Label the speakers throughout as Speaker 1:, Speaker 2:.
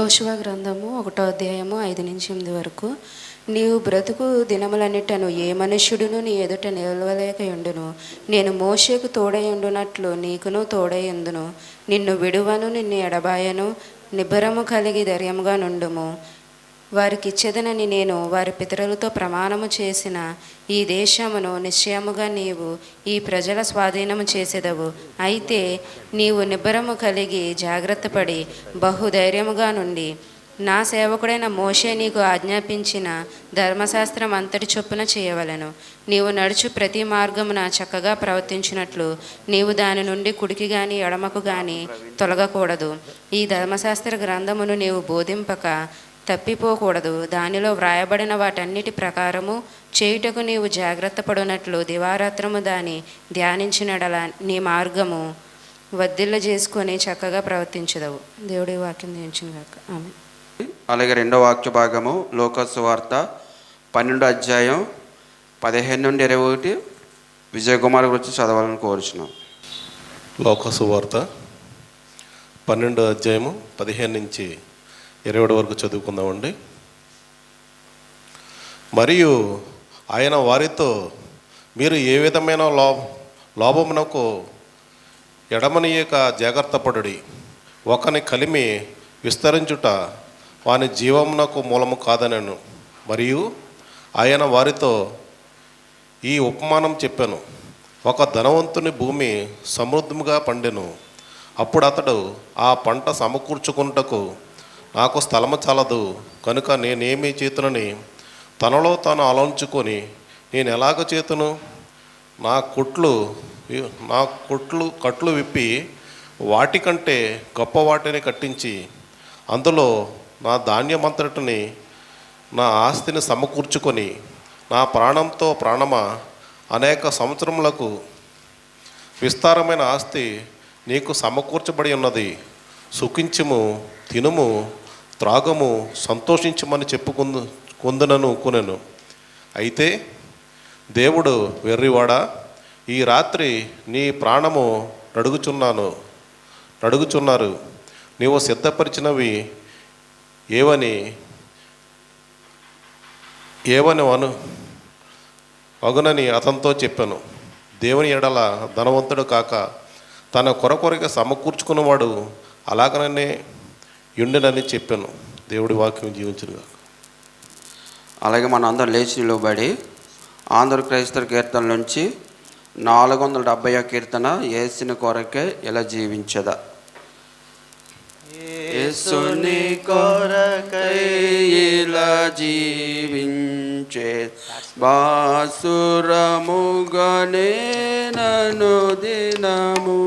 Speaker 1: యెహోషువ గ్రంథము 1వ అధ్యాయము 5-8 వరకు. నీవు బ్రతుకు దినములన్నిటను ఏ మనుష్యుడును నీ ఎదుట నిలవలేకయుండును. నేను మోషేకు తోడయుండునట్లు నీకును తోడయుందును. నిన్ను విడువను, నిన్ను ఎడబాయను. నిబ్బరము కలిగి ధైర్యముగా నుండుము. వారికిచ్చెదనని నేను వారి పితరులతో ప్రమాణము చేసిన ఈ దేశమును నిశ్చయముగా నీవు ఈ ప్రజల స్వాధీనము చేసెదవు. అయితే నీవు నిబ్బరము కలిగి జాగ్రత్తపడి బహుధైర్యముగా నుండి నా సేవకుడైన మోషే నీకు ఆజ్ఞాపించిన ధర్మశాస్త్రం అంతటి చొప్పున చేయవలెను. నీవు నడుచు ప్రతి మార్గమున చక్కగా ప్రవర్తించినట్లు నీవు దాని నుండి కుడికి గాని ఎడమకు గాని తొలగకూడదు. ఈ ధర్మశాస్త్ర గ్రంథమును నీవు బోధింపక తప్పిపోకూడదు. దానిలో వ్రాయబడిన వాటన్నిటి ప్రకారము చేయుటకు నీవు జాగ్రత్త పడినట్లు దివారాత్రము దాన్ని ధ్యానించినడల నీ మార్గము వర్ధిల్ల చేసుకొని చక్కగా ప్రవర్తించదవు. దేవుడి వాక్యం దీవించుగాక. ఆమె.
Speaker 2: అలాగే రెండో వాక్య భాగము లోక సువార్త 12వ అధ్యాయం 15-21 విజయకుమార్ గురించి చదవాలని కోరుచున్నాం.
Speaker 3: లోక సువార్త 12వ అధ్యాయము 15-20 వరకు చదువుకుందామండి. మరియు ఆయన వారితో, మీరు ఏ విధమైన లోభమునకు ఎడమనీయక జాగ్రత్త పడుడి. ఒకని కలిమి విస్తరించుట వాని జీవమునకు మూలము కాదనను. మరియు ఆయన వారితో ఈ ఉపమానం చెప్పాను. ఒక ధనవంతుని భూమి సమృద్ధముగా పండెను. అప్పుడు అతడు ఆ పంట సమకూర్చుకుంటకు నాకు స్థలము చాలదు కనుక నేనేమి చేతునని తనలో తాను ఆలోచించుకొని, నేను ఎలాగ చేతును? నా కట్లు విప్పి వాటికంటే గొప్ప వాటిని కట్టించి అందులో నా ధాన్యమంతటిని నా ఆస్తిని సమకూర్చుకొని, నా ప్రాణంతో ప్రాణమా, అనేక సంవత్సరములకు విస్తారమైన ఆస్తి నీకు సమకూర్చబడి ఉన్నది. సుఖించుము, తినుము, త్రాగము, సంతోషించమని చెప్పుకుందునను కొనెను. అయితే దేవుడు, వెర్రివాడా, ఈ రాత్రి నీ ప్రాణము నడుగుచున్నారు. నీవు సిద్ధపరిచినవి ఏవని అగునని అతనితో చెప్పాను. దేవుని ఎడల ధనవంతుడు కాక తన కొరకొరగా సమకూర్చుకున్నవాడు అలాగనే యుండెనని చెప్పాను. దేవుడి వాక్యం జీవించుగా.
Speaker 2: అలాగే మన అందరం లేచి నిలబడి ఆంధ్ర క్రైస్తవ కీర్తన నుంచి 470వ కీర్తన యేసుని కొరకే ఇలా జీవించదా. యేసుని కొరకై ఇలా జీవించే బాసురముగనే నను దినము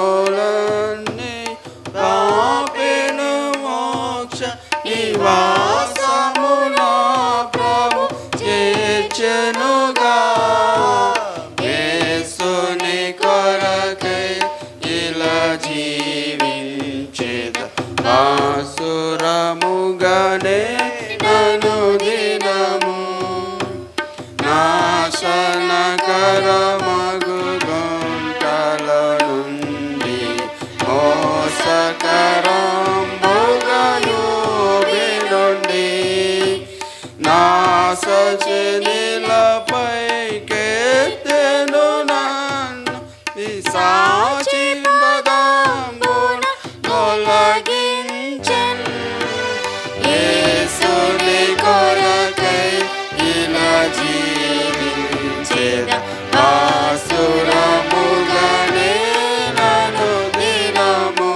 Speaker 2: దోషములన్నీ పాపెను మోక్ష నివాసమున ప్రభు చేర్చెనుగా. యేసుని కొరకై ఇలా జీవించేద బాసురముగనే నను దినము నాశనకరమగు గొంటల నుండి మోసకరంబుగను నుండి నాశనిలపై కెత్తెను నన్ను పిశాచి బదంబున తొలగించెను. యేసుని కొరకై ఇలా జీవించెద బాసురముగనే నను దినము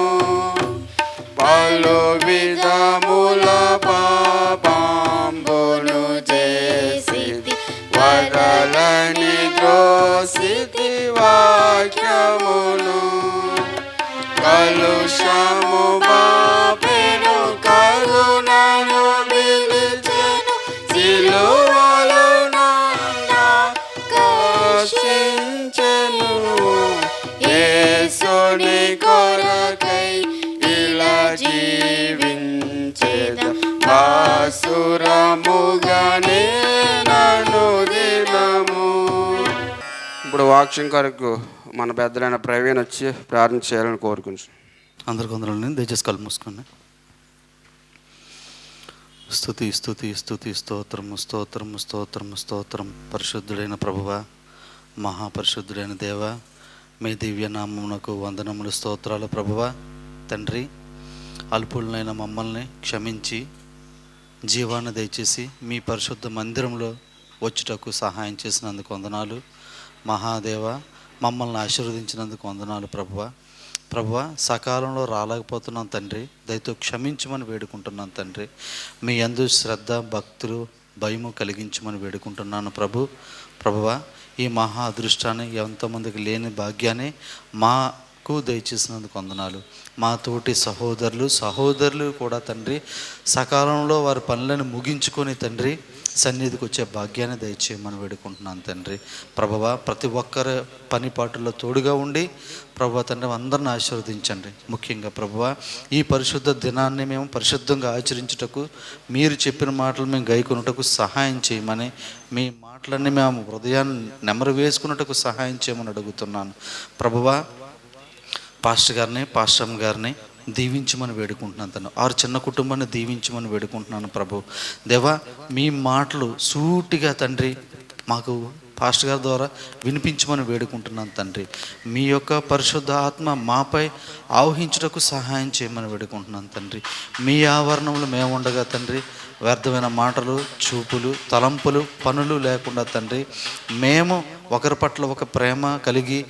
Speaker 2: పలు విధముల పాపంబును చేసితి వదలని ద్రోసితి వాక్యమును కలుషము బాపెను కరుణను పిలిచెను సిలువలో నన్ను కర్షించెను. యేసుని కొరకై ఇలా జీవించెద బాసురముగనే నను దినము. ఇప్పుడు వాక్యం కొరకు మన పెద్దలైన ప్రవీణ్ వచ్చి ప్రార్థన చేయాలని కోరుకుంటున్నాను.
Speaker 4: అందరికి వందనాలు. దయచేసి కళ్ళు మూసుకోండి. స్తుతి స్తుతి స్తుతి స్తోత్రము స్తోత్రము స్తోత్రము స్తోత్రం. పరిశుద్ధుడైన ప్రభువా, మహాపరిశుద్ధుడైన దేవా, మీ దివ్య నామమునకు వందనములు స్తోత్రాలు. ప్రభువా తండ్రి, అల్పులనైన మమ్మల్ని క్షమించి జీవాన్ని దయచేసి మీ పరిశుద్ధ మందిరంలో వచ్చుటకు సహాయం చేసినందుకు వందనాలు. మహాదేవ, మమ్మల్ని ఆశీర్వదించినందుకు వందనాలు. ప్రభువా సకాలంలో రాలేకపోతున్నాం తండ్రి, దయతో క్షమించమని వేడుకుంటున్నాను తండ్రి. మీ యందు శ్రద్ధ, భక్తులు, భయము కలిగించమని వేడుకుంటున్నాను ప్రభువా. ఈ మహా అదృష్టాన్ని, ఎంతమందికి లేని భాగ్యాన్ని మాకు దయచేసినందుకు వందనాలు. మా తోటి సహోదరులు కూడా తండ్రి సకాలంలో వారి పనులను ముగించుకొని తండ్రి సన్నిధికి వచ్చే భాగ్యాన్ని దయచేయమని వేడుకుంటున్నాను తండ్రి. ప్రభువా ప్రతి ఒక్కరి పనిపాటుల్లో తోడుగా ఉండి ప్రభువా తండ్రి అందరిని ఆశీర్వదించండి. ముఖ్యంగా ప్రభువా ఈ పరిశుద్ధ దినాన్ని మేము పరిశుద్ధంగా ఆచరించుటకు, మీరు చెప్పిన మాటలు మేము గైకొనుటకు సహాయం చేయమని, మీ మాటలన్నీ మేము హృదయాన్ని నెమరు వేసుకున్నట్టుకు సహాయం చేయమని అడుగుతున్నాను. ప్రభువా పాస్టర్ గారిని దీవించమని వేడుకుంటున్నాను తండ్రి. ఆరు చిన్న కుటుంబాన్ని దీవించమని వేడుకుంటున్నాను ప్రభు. దేవా మీ మాటలు సూటిగా తండ్రి మాకు పాస్టర్ గారి ద్వారా వినిపించమని వేడుకుంటున్నాను తండ్రి. మీ యొక్క పరిశుద్ధ ఆత్మ మాపై ఆవహించుటకు సహాయం చేయమని వేడుకుంటున్నాను తండ్రి. మీ ఆవరణంలో మేము ఉండగా తండ్రి వ్యర్థమైన మాటలు, చూపులు, తలంపులు, పనులు లేకుండా తండ్రి మేము ఒకరి పట్ల ఒక ప్రేమ కలిగి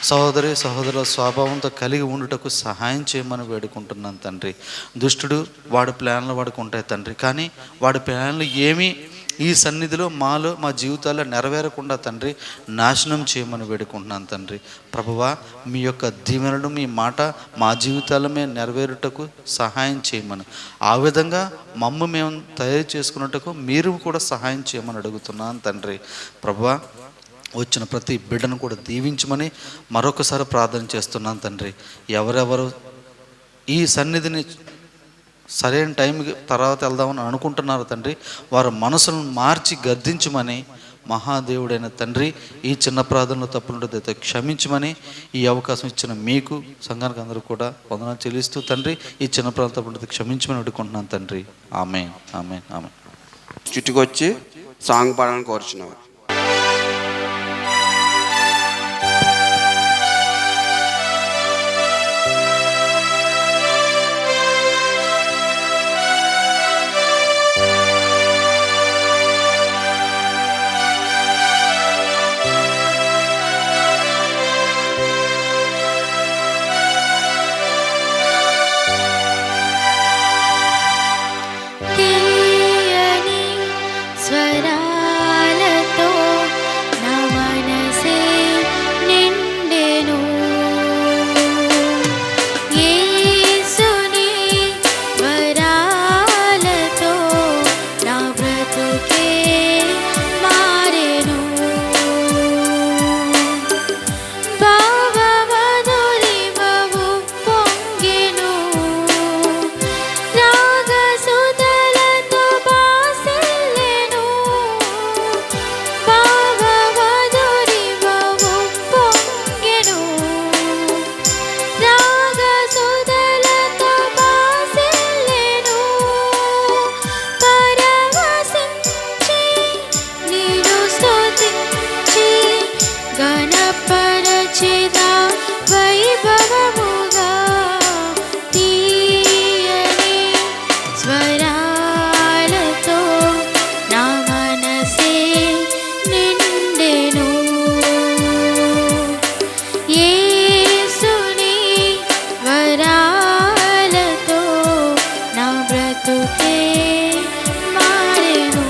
Speaker 4: సహోదరుల స్వభావంతో కలిగి ఉండుటకు సహాయం చేయమని వేడుకుంటున్నాను తండ్రి. దుష్టుడు వాడి ప్లాన్లు వాడికి ఉంటాయి తండ్రి, కానీ వాడి ప్లాన్లు ఏమీ ఈ సన్నిధిలో మా జీవితాల్లో నెరవేరకుండా తండ్రి నాశనం చేయమని వేడుకుంటున్నాను తండ్రి. ప్రభువా మీ యొక్క దీవెనలు, మీ మాట మా జీవితాల్లో మేము నెరవేరుటకు సహాయం చేయమని, ఆ విధంగా మేము తయారు చేసుకున్నట్టుకు మీరు కూడా సహాయం చేయమని అడుగుతున్నాను తండ్రి. ప్రభువా వచ్చిన ప్రతి బిడ్డను కూడా దీవించమని మరొకసారి ప్రార్థన చేస్తున్నాను తండ్రి. ఎవరెవరు ఈ సన్నిధిని సరైన టైంకి తర్వాత వెళ్దామని అనుకుంటున్నారు తండ్రి, వారి మనసులను మార్చి గద్దించమని మహాదేవుడైన తండ్రి ఈ చిన్న ప్రార్థనలో తప్పులుంటే క్షమించమని ఈ అవకాశం ఇచ్చిన మీకు సంఘానికి అందరూ కూడా వందనాలు చెల్లిస్తూ తండ్రి ఈ చిన్న ప్రార్థన తప్పులుంటే క్షమించమని అడుగుకుంటున్నాను తండ్రి. ఆమేన్ ఆమేన్ ఆమేన్.
Speaker 2: చుట్టుకొచ్చి సాంగ్ పాడాలని కోరుచున్నారు.
Speaker 5: స్వరాలతో నా మనసే నిండెను, యేసుని వరాలతో నా బ్రతుకే మారెను. భావమధురిమము పొంగెను, రాగసుధలతో బాసిల్లెను. భావమధురిమము పొంగెను, రాగసుధలతో బాసిల్లెను. పరవశించి నిన్ను స్తుతించి ఘనపరచెదా వైభవముగా, తీయని స్వరాలతో నా మనసే నిండెను. యేసుని వరాలతో నా బ్రతుకే మారెను.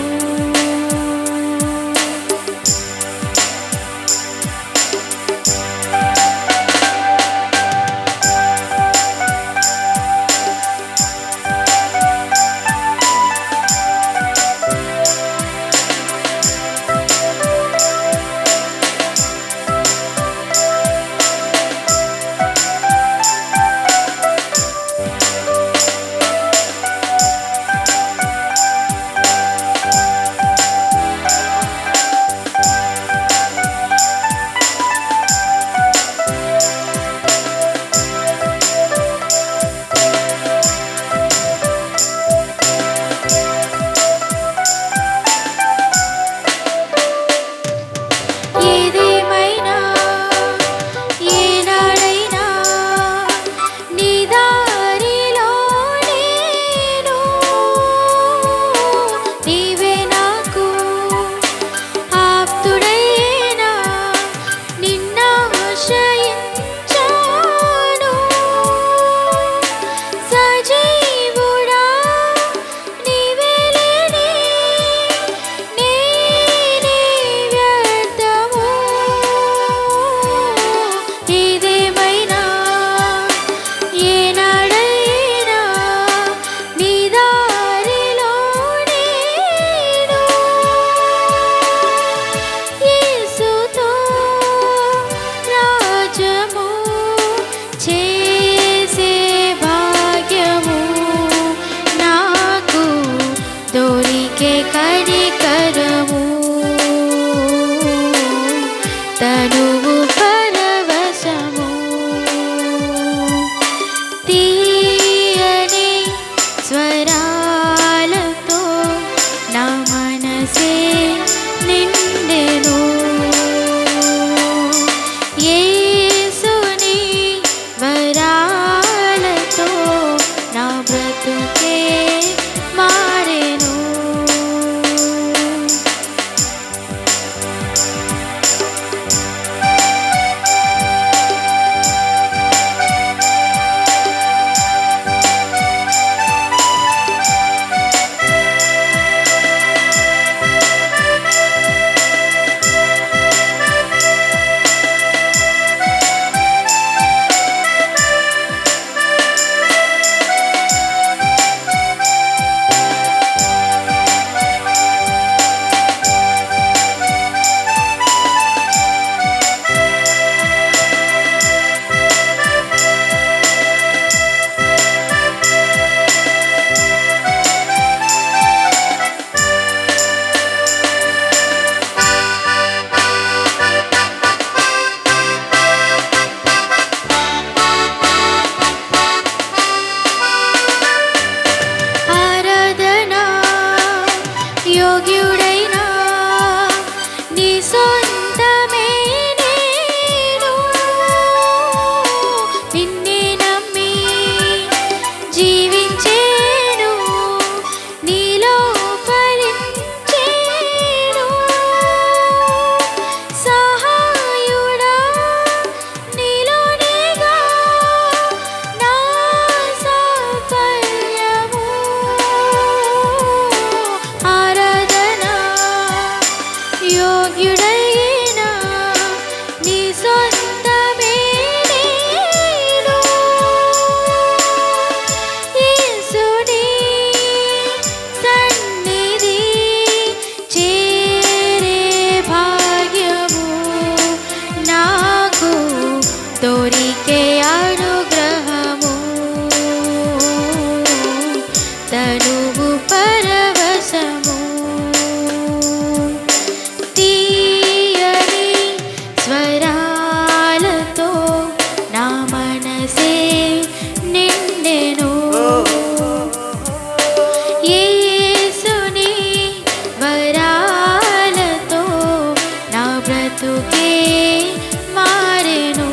Speaker 5: యోగ్యుడైనా నీ సొంతమే నేను. నిన్నే నమ్మి జీవించేను, నీలో ఫలించేను. సహాయుడా నీలోనేగా నా సాఫల్యము. ఆరాధన యోగ్యుడైనా నీ సొంతమే నేను. యేసుని సన్నిధి చేరే భాగ్యము నాకు దొరికే అనుగ్రహము. తనువు పరవశము, తీయని స్వరాలతో నా మనసే నిండెను. యేసుని వరాలతో నా బ్రతుకే మారెను.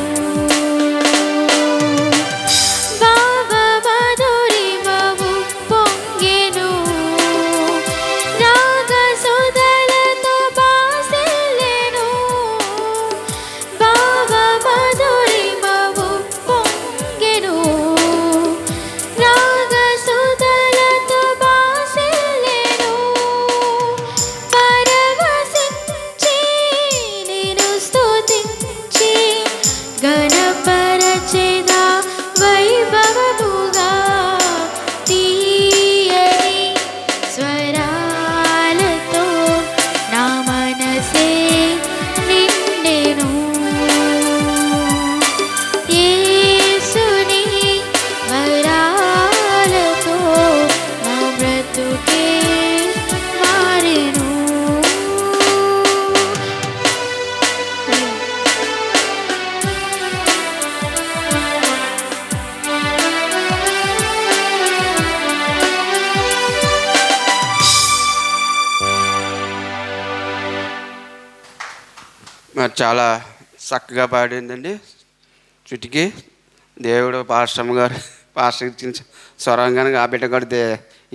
Speaker 5: భావ మధురిమము పొంగెను, రాగ సుధలతో బాసిల్లెను. భావ మధురిమము పొంగెను, రాగ సుధలతో బాసిల్లెను. పరవశించి నేను స్తుతించి ఘనపరచెదా వైభవముగా. తీయని స్వరాలతో నా మనసే నిండెను. యేసుని వరాలతో నా బ్రతుకే మారెను.
Speaker 2: మరి చాలా చక్కగా పాడిందండి. చుటికి దేవుడు పాస్టమ్ గారు పాస్టర్ ఇచ్చిన స్వరం కనుక ఆ బిడ్డ కూడా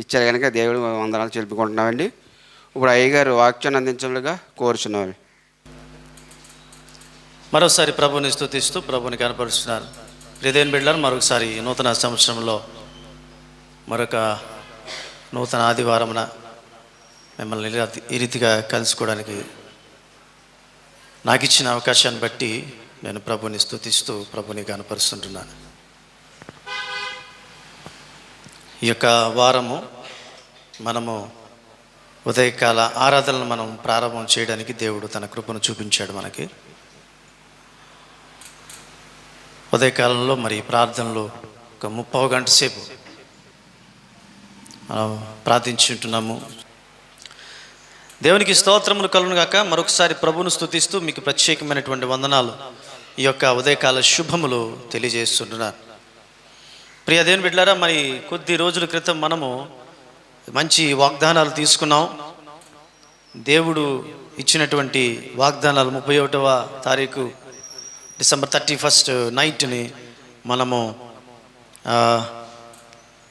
Speaker 2: ఇచ్చారు కనుక దేవుడు వందనాలు చెప్పుకుంటున్నామండి. ఇప్పుడు అయ్యగారు వాక్యాన్ని అందించలుగా కోరుచున్నాను.
Speaker 6: మరోసారి ప్రభుని స్తుతిస్తూ ప్రభుని కనపరుస్తున్నారు. ప్రియదేవుని బిడ్డలారా, మరొకసారి నూతన సంవత్సరంలో మరొక నూతన ఆదివారమున మిమ్మల్ని ఈ రీతిగా కలుసుకోవడానికి నాకు ఇచ్చిన అవకాశాన్ని బట్టి నేను ప్రభుని స్తుతిస్తూ ప్రభుని కనపరుస్తుంటున్నాను. ఈ యొక్క వారము మనము ఉదయకాల ఆరాధనలు మనం ప్రారంభం చేయడానికి దేవుడు తన కృపను చూపించాడు మనకి. ఉదయకాలంలో మరి ప్రార్థనలో ఒక 30 గంట సేపు మనం ప్రార్థించుంటున్నాము. దేవునికి స్తోత్రములు కలుగును గాక. మరొకసారి ప్రభువును స్తుతిస్తూ మీకు ప్రత్యేకమైనటువంటి వందనాలు, ఈ యొక్క ఉదయకాల శుభములు తెలియజేస్తుంటున్నారు. ప్రియ దేవుని బిడ్డలారా, మరి కొద్ది రోజుల క్రితం మనము మంచి వాగ్దానాలు తీసుకున్నాం. దేవుడు ఇచ్చినటువంటి వాగ్దానాలు 31వ తారీఖు డిసెంబర్ 31 నైట్ని మనము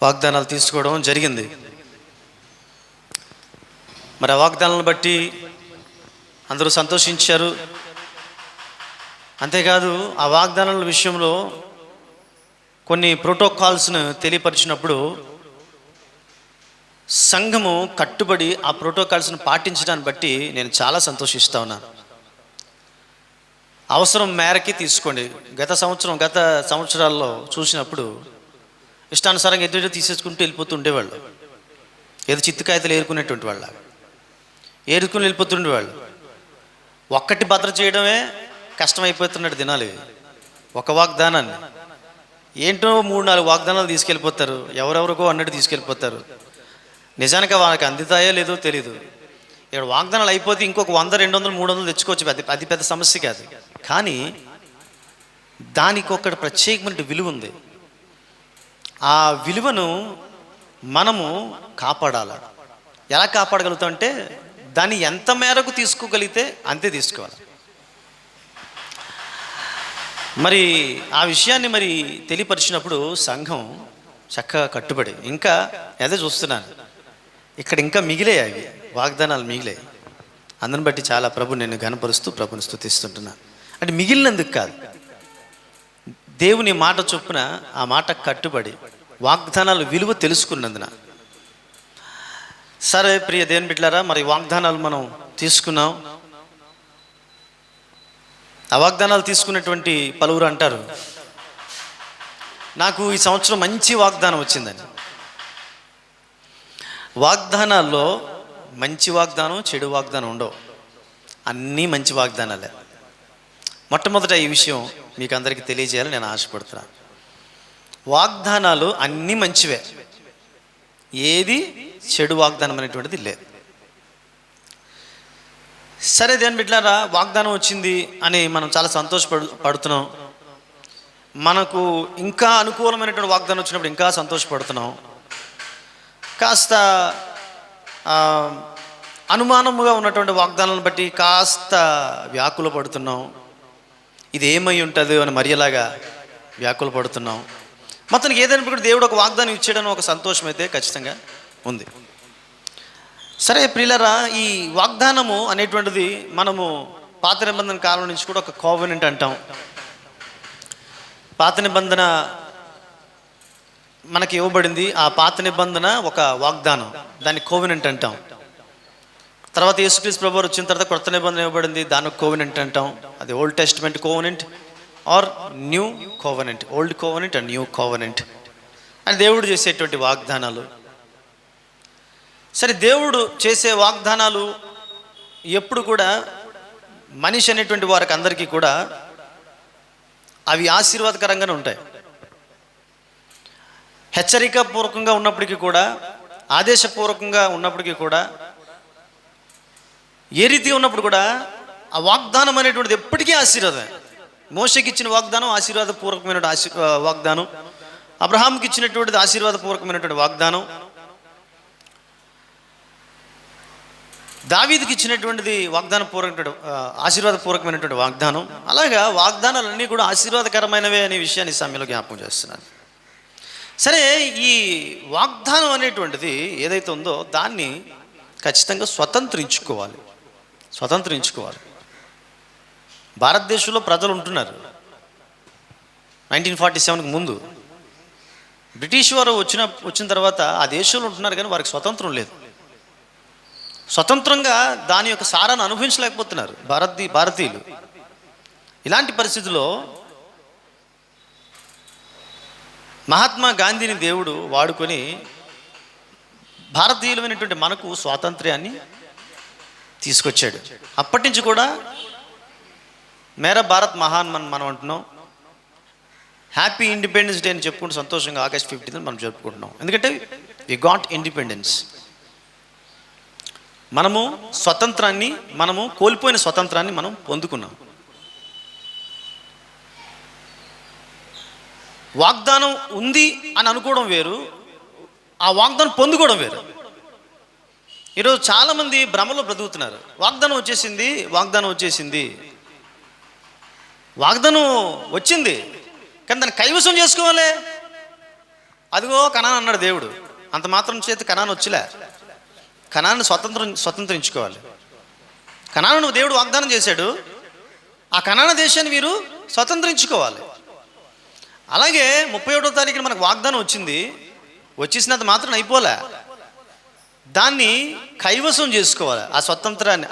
Speaker 6: వాగ్దానాలు తీసుకోవడం జరిగింది. మరి ఆ వాగ్దానాలను బట్టి అందరూ సంతోషించారు. అంతేకాదు ఆ వాగ్దానాల విషయంలో కొన్ని ప్రోటోకాల్స్ను తెలియపరిచినప్పుడు సంఘము కట్టుబడి ఆ ప్రోటోకాల్స్ను పాటించడాన్ని బట్టి నేను చాలా సంతోషిస్తూ ఉన్నాను. అవసరం మేరకి తీసుకోండి. గత సంవత్సరాల్లో చూసినప్పుడు ఇష్టానుసారంగా ఎదురు తీసేసుకుంటూ వెళ్ళిపోతూ ఉండేవాళ్ళు. ఏదో చిత్తుకాయతలు ఏరుకునేటువంటి వాళ్ళ ఏరుకుని వెళ్ళిపోతుండేవాళ్ళు. ఒక్కటి భద్ర చేయడమే కష్టమైపోతున్నాడు దినాలు. ఒక వాగ్దానాన్ని ఏంటో 3-4 వాగ్దానాలు తీసుకెళ్ళిపోతారు. ఎవరెవరికో అన్నట్టు తీసుకెళ్ళిపోతారు. నిజానికి వాళ్ళకి అందుతాయో లేదో తెలీదు. ఇక్కడ వాగ్దానాలు అయిపోతే ఇంకొక 100, 200, 300 తెచ్చుకోవచ్చు. అది పెద్ద సమస్య కాదు. కానీ దానికి ఒక ప్రత్యేకమైన విలువ ఉంది. ఆ విలువను మనము కాపాడాలి. ఎలా కాపాడగలుగుతాం అంటే దాన్ని ఎంత మేరకు తీసుకోగలిగితే అంతే తీసుకోవాలి. మరి ఆ విషయాన్ని మరి తెలియపరిచినప్పుడు సంఘం చక్కగా కట్టుబడి, ఇంకా అదే చూస్తున్నాను ఇక్కడ ఇంకా మిగిలే, అవి వాగ్దానాలు మిగిలే. అందుని బట్టి చాలా ప్రభు నేను ఘనపరుస్తూ ప్రభుని స్తుతిస్తుంటున్నాను. అంటే మిగిలినందుకు కాదు, దేవుని మాట చొప్పున ఆ మాట కట్టుబడి వాగ్దానాలు విలువ తెలుసుకున్నందున. సరే ప్రియ దేవుని బిడ్డలారా, మరి వాగ్దానాలు మనం తీసుకున్నాం. ఆ వాగ్దానాలు తీసుకున్నటువంటి పలువురు అంటారు, నాకు ఈ సంవత్సరం మంచి వాగ్దానం వచ్చిందని. వాగ్దానాల్లో మంచి వాగ్దానం, చెడు వాగ్దానం ఉండవు, అన్నీ మంచి వాగ్దానాలే. మొట్టమొదట ఈ విషయం మీకు అందరికీ తెలియజేయాలని నేను ఆశపడుతున్నాను. వాగ్దానాలు అన్నీ మంచివే, ఏది చెడు వాగ్దానం అనేటువంటిది లేదు. సరే దేని బిడ్డలారా, వాగ్దానం వచ్చింది అని మనం చాలా సంతోషపడుతున్నాం. మనకు ఇంకా అనుకూలమైనటువంటి వాగ్దానం వచ్చినప్పుడు ఇంకా సంతోషపడుతున్నాం. కాస్త అనుమానముగా ఉన్నటువంటి వాగ్దానాలను బట్టి కాస్త వ్యాకుల పడుతున్నాం. ఇది ఏమై ఉంటుంది అని మరియలాగా వ్యాకుల పడుతున్నాం. మొత్తానికి ఏదైనా కూడా దేవుడు ఒక వాగ్దానం ఇచ్చాడని ఒక సంతోషం అయితే ఖచ్చితంగా ఉంది. సరే ప్రియులారా, ఈ వాగ్దానము అనేటువంటిది మనము పాత నిబంధన కాలం నుంచి కూడా ఒక కోవెనెంట్ అంటాం. పాత నిబంధన మనకి ఇవ్వబడింది, ఆ పాత నిబంధన ఒక వాగ్దానం, దాన్ని కోవెనెంట్ అంటాం. తర్వాత యేసుక్రీస్తు ప్రభువు వచ్చిన తర్వాత కొత్త నిబంధన ఇవ్వబడింది, దాన్ని కోవెనెంట్ అంటాం. అది old testament covenant or new covenant, old covenant and new covenant అని దేవుడు చేసేటువంటి వాగ్దానాలు. సరే, దేవుడు చేసే వాగ్దానాలు ఎప్పుడు కూడా మనిషి అనేటువంటి వారికి అందరికీ కూడా అవి ఆశీర్వాదకరంగానే ఉంటాయి. హెచ్చరికపూర్వకంగా ఉన్నప్పటికీ కూడా, ఆదేశపూర్వకంగా ఉన్నప్పటికీ కూడా, ఏ రీతి ఉన్నప్పుడు కూడా ఆ వాగ్దానం అనేటువంటిది ఎప్పటికీ ఆశీర్వాదమే. మోషేకి ఇచ్చిన వాగ్దానం ఆశీర్వాదపూర్వకమైన వాగ్దానం, అబ్రహాంకి ఇచ్చినటువంటిది ఆశీర్వాదపూర్వకమైనటువంటి వాగ్దానం, దావీదుకి ఇచ్చినటువంటిది ఆశీర్వాదపూర్వకమైనటువంటి వాగ్దానం. అలాగా వాగ్దానాలన్నీ కూడా ఆశీర్వాదకరమైనవే అనే విషయాన్ని సమయంలో జ్ఞాపకం చేస్తున్నాను. సరే, ఈ వాగ్దానం అనేటువంటిది ఏదైతే ఉందో దాన్ని ఖచ్చితంగా స్వతంత్రించుకోవాలి. భారతదేశంలో ప్రజలు ఉంటున్నారు. 1947కు ముందు బ్రిటిష్ వారు వచ్చిన తర్వాత ఆ దేశంలో ఉంటున్నారు, కానీ వారికి స్వతంత్రం లేదు. స్వతంత్రంగా దాని యొక్క సారాన్ని అనుభవించలేకపోతున్నారు భారతీయులు. ఇలాంటి పరిస్థితుల్లో మహాత్మా గాంధీని దేవుడు వాడుకొని భారతీయులమైనటువంటి మనకు స్వాతంత్ర్యాన్ని తీసుకొచ్చాడు. అప్పటి నుంచి కూడా మేరా భారత్ మహాన్ మనం అంటున్నాం. హ్యాపీ ఇండిపెండెన్స్ డే అని చెప్పుకుంటూ సంతోషంగా ఆగస్ట్ 15 మనం జరుపుకుంటున్నాం. ఎందుకంటే వి గాట్ ఇండిపెండెన్స్. మనము కోల్పోయిన స్వతంత్రాన్ని మనం పొందుకున్నాం. వాగ్దానం ఉంది అని అనుకోవడం వేరు, ఆ వాగ్దానం పొందుకోవడం వేరు. ఈరోజు చాలామంది భ్రమలో బ్రతుకుతున్నారు. వాగ్దానం వచ్చేసింది, వాగ్దానం వచ్చింది కానీ దాన్ని కైవసం చేసుకోవాలి. అదిగో కనాన్ అన్నాడు దేవుడు, అంత మాత్రం చేత కనాన్ వచ్చలే. కనాన్ని స్వతంత్రించుకోవాలి. కనాను దేవుడు వాగ్దానం చేశాడు, ఆ కనాన దేశాన్ని వీరు స్వతంత్రించుకోవాలి. అలాగే 31వ తారీఖున మనకు వాగ్దానం వచ్చేసినంత మాత్రం అయిపోలే, దాన్ని కైవసం చేసుకోవాలి.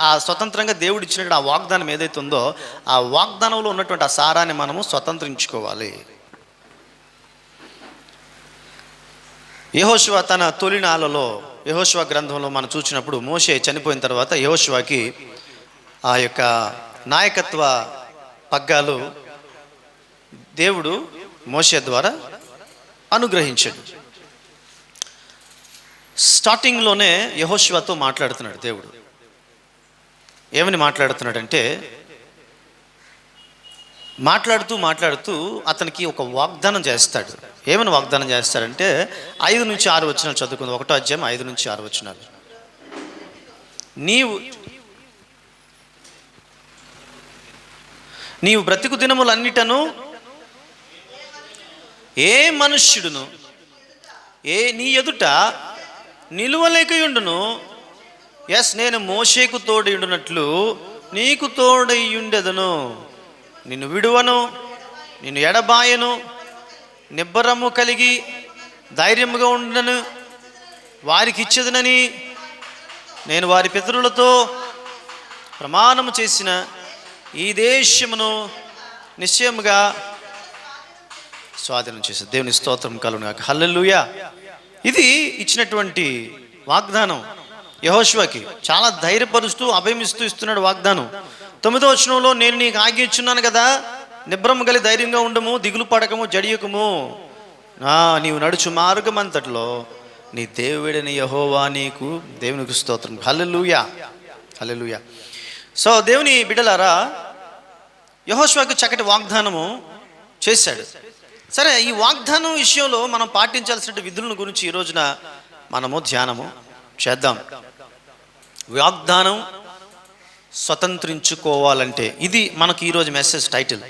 Speaker 6: ఆ స్వతంత్రంగా దేవుడు ఇచ్చినట్టు ఆ వాగ్దానం ఏదైతే ఉందో ఆ వాగ్దానంలో ఉన్నటువంటి ఆ సారాన్ని మనము స్వతంత్రించుకోవాలి. యెహోషువ తన తొలినాళ్ళలో యెహోషువ గ్రంథంలో మనం చూసినప్పుడు మోషే చనిపోయిన తర్వాత యెహోషువకి ఆ యొక్క నాయకత్వ పగ్గాలు దేవుడు మోషే ద్వారా అనుగ్రహించాడు. స్టార్టింగ్లోనే యెహోషువతో మాట్లాడుతున్నాడు దేవుడు. ఏమని మాట్లాడుతున్నాడంటే, మాట్లాడుతూ అతనికి ఒక వాగ్దానం చేస్తాడు. ఏమని వాగ్దానం చేస్తాడంటే 5 నుంచి 6 వచనాలు చదువుకుందాం. 1వ అధ్యాయం 5 నుంచి 6 వచనాలు. నీవు బ్రతుకు దినములన్నిటను ఏ మనుష్యుడును నీ ఎదుట నిలువలేకయుండును. ఎస్, నేను మోషేకు తోడయుండునట్లు నీకు తోడయుండెదను. నిన్ను విడువను, నిన్ను ఎడబాయను, నిబ్బరము కలిగి ధైర్యముగా ఉండను వారికి ఇచ్చేదనని నేను వారి పితరులతో ప్రమాణము చేసిన ఈ దేశమును నిశ్చయముగా స్వాధీనం చేసేది. దేవుని స్తోత్రం కలుగును. హల్లెలూయా. ఇది ఇచ్చినటువంటి వాగ్దానం యెహోషువకి. చాలా ధైర్యపరుస్తూ అభయమిస్తూ ఇస్తున్నాడు వాగ్దానం. 9వ వచనంలో, నేను నీకు ఆజ్ఞ ఇచ్చున్నాను కదా, నిబ్రము కలిగి ధైర్యంగా ఉండము, దిగులు పడకము, జడియకము. నీవు నడుచు మార్గమంతట్లో నీ దేవుడని యెహోవా నీకు. దేవునికి స్తోత్రం. హల్లెలూయా, హల్లెలూయా. సో దేవుని బిడ్డలారా, యెహోషువకు చక్కటి వాగ్దానము చేశాడు. సరే, ఈ వాగ్దానం విషయంలో మనం పాటించాల్సిన విధులను గురించి ఈ రోజున మనము ధ్యానము చేద్దాం. వాగ్దానం స్వతంత్రించుకోవాలంటే, ఇది మనకు ఈరోజు మెసేజ్ టైటిల్.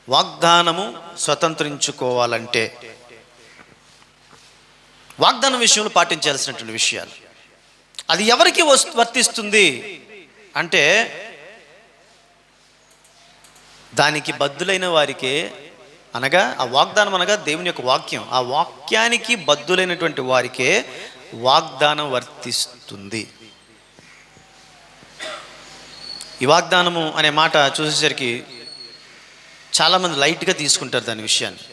Speaker 6: వాగ్దానము స్వతంత్రించుకోవాలంటే వాగ్దానం విషయంలో పాటించాల్సినటువంటి విషయాలు. అది ఎవరికి వర్తిస్తుంది అంటే, దానికి బద్దులైన వారికే, అనగా ఆ వాగ్దానం అనగా దేవుని యొక్క వాక్యం, ఆ వాక్యానికి బద్దులైనటువంటి వారికే వాగ్దానం వర్తిస్తుంది. ఈ వాగ్దానము అనే మాట చూసేసరికి చాలామంది లైట్గా తీసుకుంటారు దాని విషయాన్ని.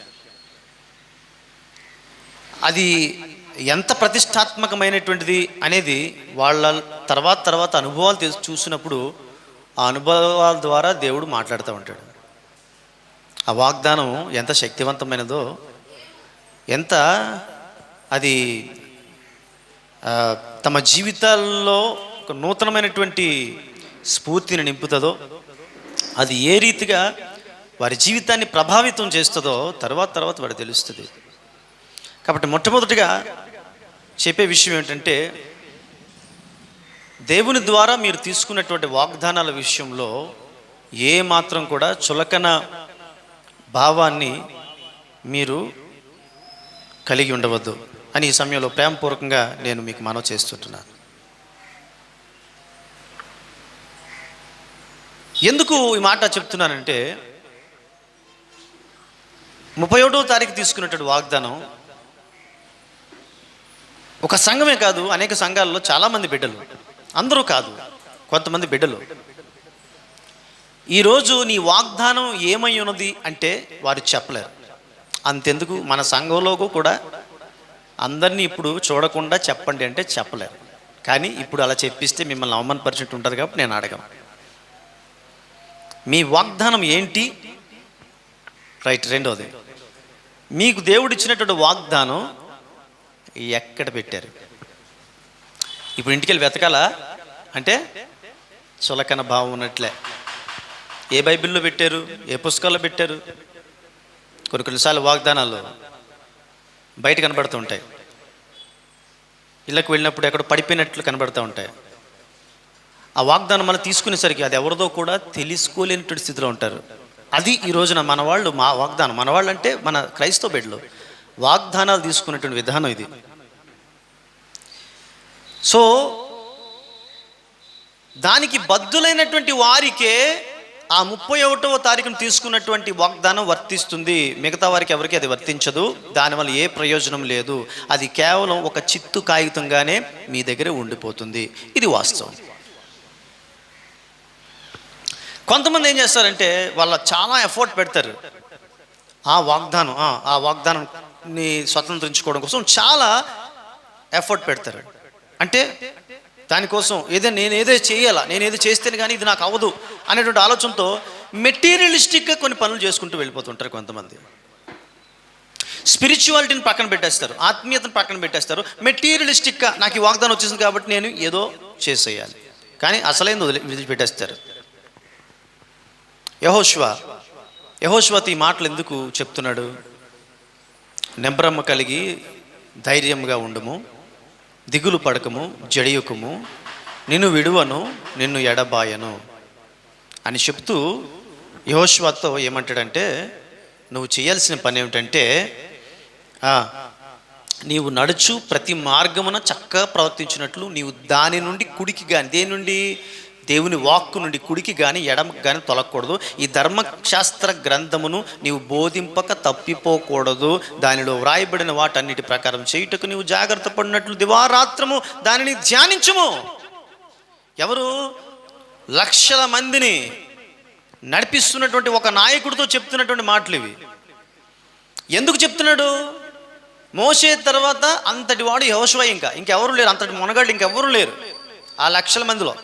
Speaker 6: అది ఎంత ప్రతిష్టాత్మకమైనటువంటిది అనేది వాళ్ళ తర్వాత అనుభవాలు చూసినప్పుడు ఆ అనుభవాల ద్వారా దేవుడు మాట్లాడుతూ ఉంటాడు. ఆ వాగ్దానం ఎంత శక్తివంతమైనదో, ఎంత అది తమ జీవితాల్లో ఒక నూతనమైనటువంటి స్ఫూర్తిని నింపుతుందో, అది ఏ రీతిగా వారి జీవితాన్ని ప్రభావితం చేస్తుందో తర్వాత వాడికి తెలుస్తుంది. కాబట్టి మొట్టమొదటిగా చెప్పే విషయం ఏంటంటే, దేవుని ద్వారా మీరు తీసుకున్నటువంటి వాగ్దానాల విషయంలో ఏ మాత్రం కూడా చులకన భావాన్ని మీరు కలిగి ఉండవద్దు అని ఈ సమయంలో ప్రేమపూర్వకంగా నేను మీకు మనవి చేస్తుంటున్నాను. ఎందుకు ఈ మాట చెప్తున్నానంటే, 31వ తారీఖు తీసుకున్నటువంటి వాగ్దానం ఒక సంఘమే కాదు, అనేక సంఘాల్లో చాలామంది బిడ్డలు, అందరూ కాదు, కొంతమంది బిడ్డలు ఈరోజు నీ వాగ్దానం ఏమై ఉన్నది అంటే వారు చెప్పలేరు. అంతెందుకు, మన సంఘంలోకి కూడా అందరినీ ఇప్పుడు చూడకుండా చెప్పండి అంటే చెప్పలేరు. కానీ ఇప్పుడు అలా చెప్పిస్తే మిమ్మల్ని అవమానపరిచినట్టు ఉంటుంది కాబట్టి నేను అడగను. మీ వాగ్దానం ఏంటి? రైట్. రెండోది, మీకు దేవుడు ఇచ్చినటువంటి వాగ్దానం ఎక్కడ పెట్టారు? ఇప్పుడు ఇంటికి వెళ్ళి వెతకాలా అంటే చులకన భావం ఉన్నట్లే. ఏ బైబిల్లో పెట్టారు? ఏ పుస్తకాల్లో పెట్టారు? కొన్నిసార్లు వాగ్దానాలు బయట కనబడుతూ ఉంటాయి, ఇళ్ళకి వెళ్ళినప్పుడు ఎక్కడ పడిపోయినట్లు కనబడుతూ ఉంటాయి. ఆ వాగ్దానం మనం తీసుకునేసరికి అది ఎవరిదో కూడా తెలుసుకోలేనటువంటి స్థితిలో ఉంటారు. అది ఈ రోజున మన వాళ్ళు, మా వాగ్దానం, మన వాళ్ళు అంటే మన క్రైస్తవ బిడ్డలు వాగ్దానాలు తీసుకునేటువంటి విధానం ఇది. సో దానికి బద్దులైనటువంటి వారికే ఆ 31వ తారీఖును తీసుకున్నటువంటి వాగ్దానం వర్తిస్తుంది. మిగతా వారికి ఎవరికి అది వర్తించదు. దానివల్ల ఏ ప్రయోజనం లేదు. అది కేవలం ఒక చిత్తు కాగితంగానే మీ దగ్గరే ఉండిపోతుంది. ఇది వాస్తవం. కొంతమంది ఏం చేస్తారంటే, వాళ్ళ చాలా ఎఫర్ట్ పెడతారు ఆ వాగ్దానాన్ని స్వతంత్రించుకోవడం కోసం చాలా ఎఫర్ట్ పెడతారు. అంటే దానికోసం నేనేదో చేయాలా, నేనేదో చేస్తేనే కానీ ఇది నాకు అవ్వదు అనేటువంటి ఆలోచనతో మెటీరియలిస్టిక్గా కొన్ని పనులు చేసుకుంటూ వెళ్ళిపోతుంటారు కొంతమంది. స్పిరిచువాలిటీని పక్కన పెట్టేస్తారు, ఆత్మీయతను పక్కన పెట్టేస్తారు. మెటీరియలిస్టిక్గా నాకు ఈ వాగ్దానం వచ్చేసింది కాబట్టి నేను ఏదో చేసేయాలి, కానీ అసలైంది వదిలిపెట్టేస్తారు. యెహోషువ ఈ మాటలు ఎందుకు చెప్తున్నాడు? నిబ్రమ కలిగి ధైర్యంగా ఉండము, దిగులు పడకము, జడియకము, నిన్ను విడువను, నిన్ను ఎడబాయను అని చెప్తూ యెహోషువతో ఏమంటాడంటే, నువ్వు చేయాల్సిన పని ఏమిటంటే నీవు నడుచు ప్రతి మార్గమున చక్కగా ప్రవర్తించినట్లు నీవు దాని నుండి కుడికి కానీ, దేని నుండి? దేవుని వాక్కు నుండి కుడికి కానీ ఎడమకి కానీ తొలగకూడదు. ఈ ధర్మశాస్త్ర గ్రంథమును నీవు బోధింపక తప్పిపోకూడదు. దానిలో వ్రాయబడిన వాటన్నిటి ప్రకారం చేయుటకు నీవు జాగ్రత్త పడినట్లు దివారాత్రము దానిని ధ్యానించుము. ఎవరు? లక్షల మందిని నడిపిస్తున్నటువంటి ఒక నాయకుడితో చెప్తున్నటువంటి మాటలు ఇవి. ఎందుకు చెప్తున్నాడు? మోషే తర్వాత అంతటి వాడు యెహోషువ, ఇంకెవరు లేరు, అంతటి మొనగాళ్ళు ఇంకెవరు లేరు ఆ లక్షల మందిలో.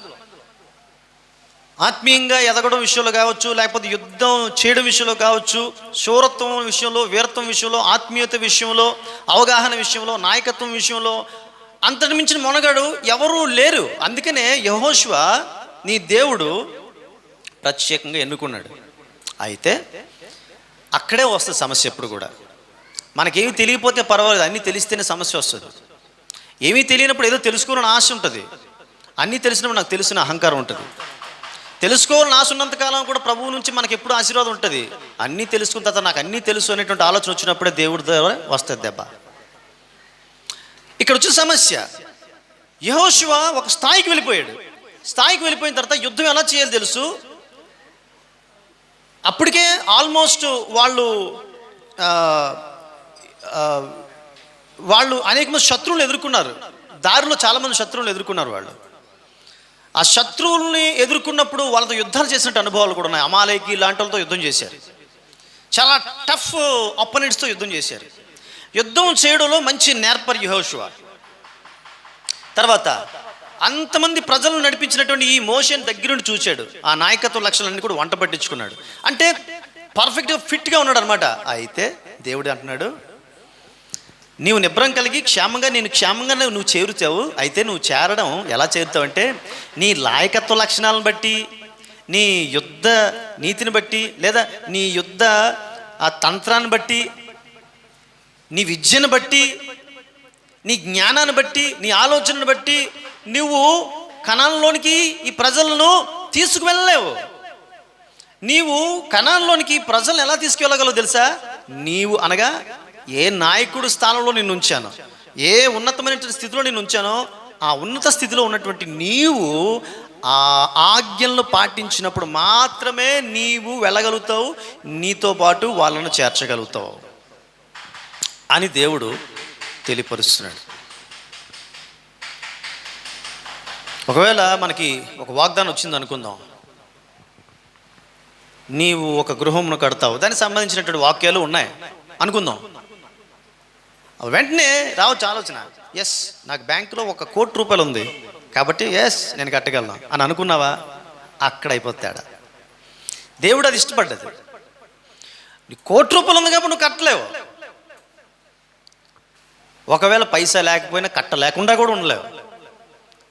Speaker 6: ఆత్మీయంగా ఎదగడం విషయంలో కావచ్చు, లేకపోతే యుద్ధం చేయడం విషయంలో కావచ్చు, శూరత్వం విషయంలో, వీరత్వం విషయంలో, ఆత్మీయత విషయంలో, అవగాహన విషయంలో, నాయకత్వం విషయంలో అంతటి మించిన మొనగాడు ఎవరూ లేరు. అందుకనే యెహోషువ నీ దేవుడు ప్రత్యేకంగా ఎన్నుకున్నాడు. అయితే అక్కడే వస్తుంది సమస్య. ఎప్పుడు కూడా మనకేమీ తెలియకపోతే పర్వాలేదు, అన్నీ తెలిస్తేనే సమస్య వస్తుంది. ఏమీ తెలియనప్పుడు ఏదో తెలుసుకోవాలని ఆశ ఉంటుంది, అన్నీ తెలిసినప్పుడు నాకు తెలిసిన అహంకారం ఉంటుంది. తెలుసుకోవాలని ఆశ ఉన్నంతకాలం కూడా ప్రభువు నుంచి మనకి ఎప్పుడు ఆశీర్వాదం ఉంటుంది. అన్నీ తెలుసుకున్న తర్వాత నాకు అన్నీ తెలుసు అనేటువంటి ఆలోచన వచ్చినప్పుడే దేవుడి ద్వారా వస్తుంది దెబ్బ. ఇక్కడ వచ్చిన సమస్య, యెహోషువ ఒక స్థాయికి వెళ్ళిపోయాడు. స్థాయికి వెళ్ళిపోయిన తర్వాత యుద్ధం ఎలా చేయాలో తెలుసు. అప్పటికే ఆల్మోస్ట్ వాళ్ళు అనేక మంది శత్రువులు ఎదుర్కొన్నారు. దారిలో చాలామంది శత్రువులు ఎదుర్కొన్నారు. వాళ్ళు ఆ శత్రువుల్ని ఎదుర్కొన్నప్పుడు వాళ్ళతో యుద్ధాలు చేసినట్టు అనుభవాలు కూడా ఉన్నాయి. అమాలేకి లాంటి వాళ్ళతో యుద్ధం చేశారు. చాలా టఫ్ అపోనెంట్స్తో యుద్ధం చేశారు. యుద్ధం చేయడంలో మంచి నేర్పరి యెహోషువ. తర్వాత అంతమంది ప్రజలను నడిపించినటువంటి ఈ మోషేని దగ్గరుండి చూశాడు. ఆ నాయకత్వ లక్షణాలన్నీ కూడా వంట పట్టించుకున్నాడు. అంటే పర్ఫెక్ట్గా ఫిట్గా ఉన్నాడు అనమాట. అయితే దేవుడు అంటున్నాడు, నీవు నిబ్రం కలిగి క్షేమంగా నువ్వు చేరుతావు. అయితే నువ్వు చేరడం ఎలా చేరుతావు అంటే, నీ నాయకత్వ లక్షణాలను బట్టి, నీ యుద్ధ నీతిని బట్టి, లేదా నీ యుద్ధ ఆ తంత్రాన్ని బట్టి, నీ విద్యను బట్టి, నీ జ్ఞానాన్ని బట్టి, నీ ఆలోచనను బట్టి నువ్వు కనాన్లోనికి ఈ ప్రజలను తీసుకువెళ్ళలేవు. నీవు కనాన్లోనికి ప్రజలను ఎలా తీసుకువెళ్ళగలవు తెలుసా? నీవు అనగా ఏ నాయకుడు స్థానంలో నిన్ను ఉంచానో, ఏ ఉన్నతమైన స్థితిలో నిన్ను ఉంచానో, ఆ ఉన్నత స్థితిలో ఉన్నటువంటి నీవు ఆ ఆజ్ఞలను పాటించినప్పుడు మాత్రమే నీవు వెళ్ళగలుగుతావు, నీతో పాటు వాళ్ళను చేర్చగలుగుతావు అని దేవుడు తెలియపరుస్తున్నాడు. ఒకవేళ మనకి ఒక వాగ్దానం వచ్చింది అనుకుందాం, నీవు ఒక గృహమును కడతావు, దానికి సంబంధించినటువంటి వాక్యాలు ఉన్నాయి అనుకుందాం. వెంటనే రావచ్చు ఆలోచన, ఎస్ నాకు బ్యాంకులో ₹1 కోటి ఉంది కాబట్టి ఎస్ నేను కట్టగలను అని అనుకున్నావా? అక్కడ అయిపోతాడా? దేవుడు అది ఇష్టపడ్డది. నీ ₹1 ఉంది కాబట్టి నువ్వు కట్టలేవు. ఒకవేళ పైసా లేకపోయినా కట్టలేకుండా కూడా ఉండలేవు.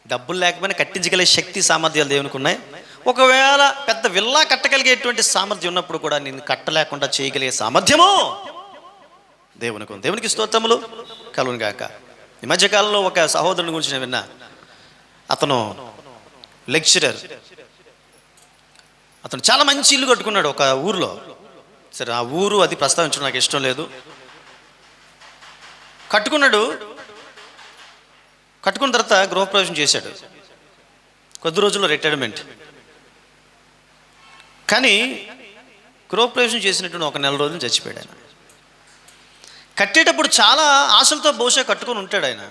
Speaker 6: డబ్బులు లేకపోయినా కట్టించగలిగే శక్తి సామర్థ్యాలు దేవునికి ఉన్నాయి. ఒకవేళ పెద్ద విల్లా కట్టగలిగేటువంటి సామర్థ్యం ఉన్నప్పుడు కూడా నేను కట్టలేకుండా చేయగలిగే సామర్థ్యము దేవునికి ఉంది. దేవునికి స్తోత్రములు కలుగును గాక. ఈ మధ్యకాలంలో ఒక సహోదరుని గురించి నేను విన్నా. అతను లెక్చరర్. అతను చాలా మంచి ఇల్లు కట్టుకున్నాడు ఒక ఊరిలో. సరే, ఆ ఊరు అది ప్రస్తావించడం నాకు ఇష్టం లేదు. కట్టుకున్న తర్వాత గృహప్రవేశం చేశాడు. కొద్ది రోజుల్లో రిటైర్మెంట్. కానీ గృహప్రవేశం చేసినటువంటి 1 నెల రోజులు చచ్చిపోయాడు ఆయన. కట్టేటప్పుడు చాలా ఆశలతో బహుశా కట్టుకొని ఉంటాడు ఆయన.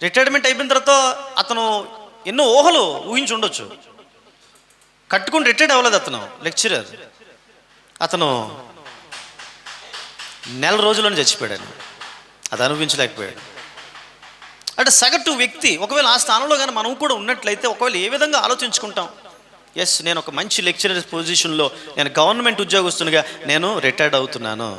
Speaker 6: రిటైర్మెంట్ అయిపోయిన తర్వాత అతను ఎన్నో ఊహలు ఊహించి ఉండొచ్చు. కట్టుకుని రిటైర్డ్ అవ్వలేదు అతను, లెక్చరర్. అతను 1 నెల రోజుల్లోనే చచ్చిపోయాడు ఆయన. అది అనుభవించలేకపోయాడు. అంటే సగటు వ్యక్తి ఒకవేళ ఆ స్థానంలో కానీ మనం కూడా ఉన్నట్లయితే ఒకవేళ ఏ విధంగా ఆలోచించుకుంటాం? ఎస్, నేను ఒక మంచి లెక్చరర్ పొజిషన్లో, నేను గవర్నమెంట్ ఉద్యోగస్తునిగా నేను రిటైర్డ్ అవుతున్నాను,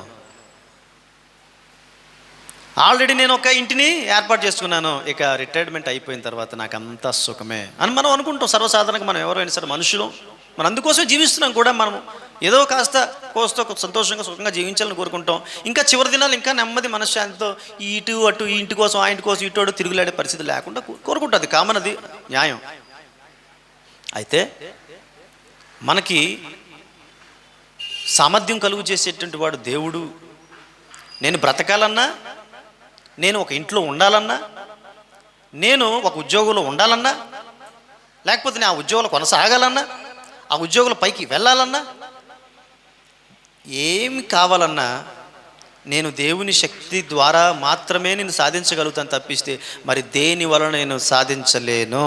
Speaker 6: ఆల్రెడీ నేను ఒక ఇంటిని ఏర్పాటు చేసుకున్నాను, ఇక రిటైర్మెంట్ అయిపోయిన తర్వాత నాకు అంతా సుఖమే అని మనం అనుకుంటాం. సర్వసాధారణంగా మనం ఎవరైనా సరే మనం అందుకోసం జీవిస్తున్నాం కూడా. మనం ఏదో కోస్త సంతోషంగా సుఖంగా జీవించాలని కోరుకుంటాం. ఇంకా చివరి దినాలు ఇంకా నెమ్మది మనశ్శాంతితో ఇటు అటు ఈ ఇంటి కోసం ఆ ఇంటి కోసం ఇటు తిరుగులాడే పరిస్థితి లేకుండా కోరుకుంటుంది. కామన్, అది న్యాయం. అయితే మనకి సామర్థ్యం కలుగు చేసేటువంటి వాడు దేవుడు. నేను బ్రతకాలన్నా, నేను ఒక ఇంట్లో ఉండాలన్నా, నేను ఒక ఉద్యోగంలో ఉండాలన్నా, లేకపోతే నేను ఆ ఉద్యోగంలో కొనసాగాలన్నా, ఆ ఉద్యోగుల పైకి వెళ్ళాలన్నా, ఏమి కావాలన్నా నేను దేవుని శక్తి ద్వారా మాత్రమే నేను సాధించగలుగుతాను తప్పిస్తే మరి దేని వలన నేను సాధించలేను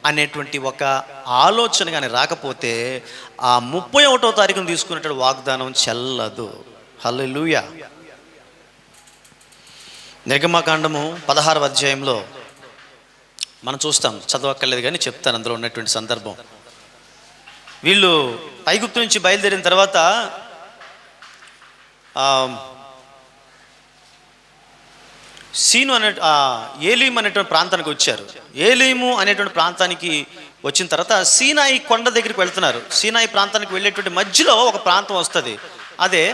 Speaker 6: అనేటువంటి ఒక ఆలోచన కానీ రాకపోతే ఆ 31వ తారీఖున తీసుకున్నటువంటి వాగ్దానం చెల్లదు. హల్లెలూయా. నిర్గమకాండము 16వ అధ్యాయంలో మనం చూస్తాం, చదవక్కర్లేదు కానీ చెప్తాను అందులో ఉన్నటువంటి సందర్భం. వీళ్ళు ఐగుప్తు నుంచి బయలుదేరిన తర్వాత సీను ఏలీము అనేటువంటి ప్రాంతానికి వచ్చారు. ఏలీము అనేటువంటి ప్రాంతానికి వచ్చిన తర్వాత సీనాయి కొండ దగ్గరికి వెళ్తున్నారు. సీనాయి ప్రాంతానికి వెళ్ళేటువంటి మధ్యలో ఒక ప్రాంతం వస్తుంది. అదే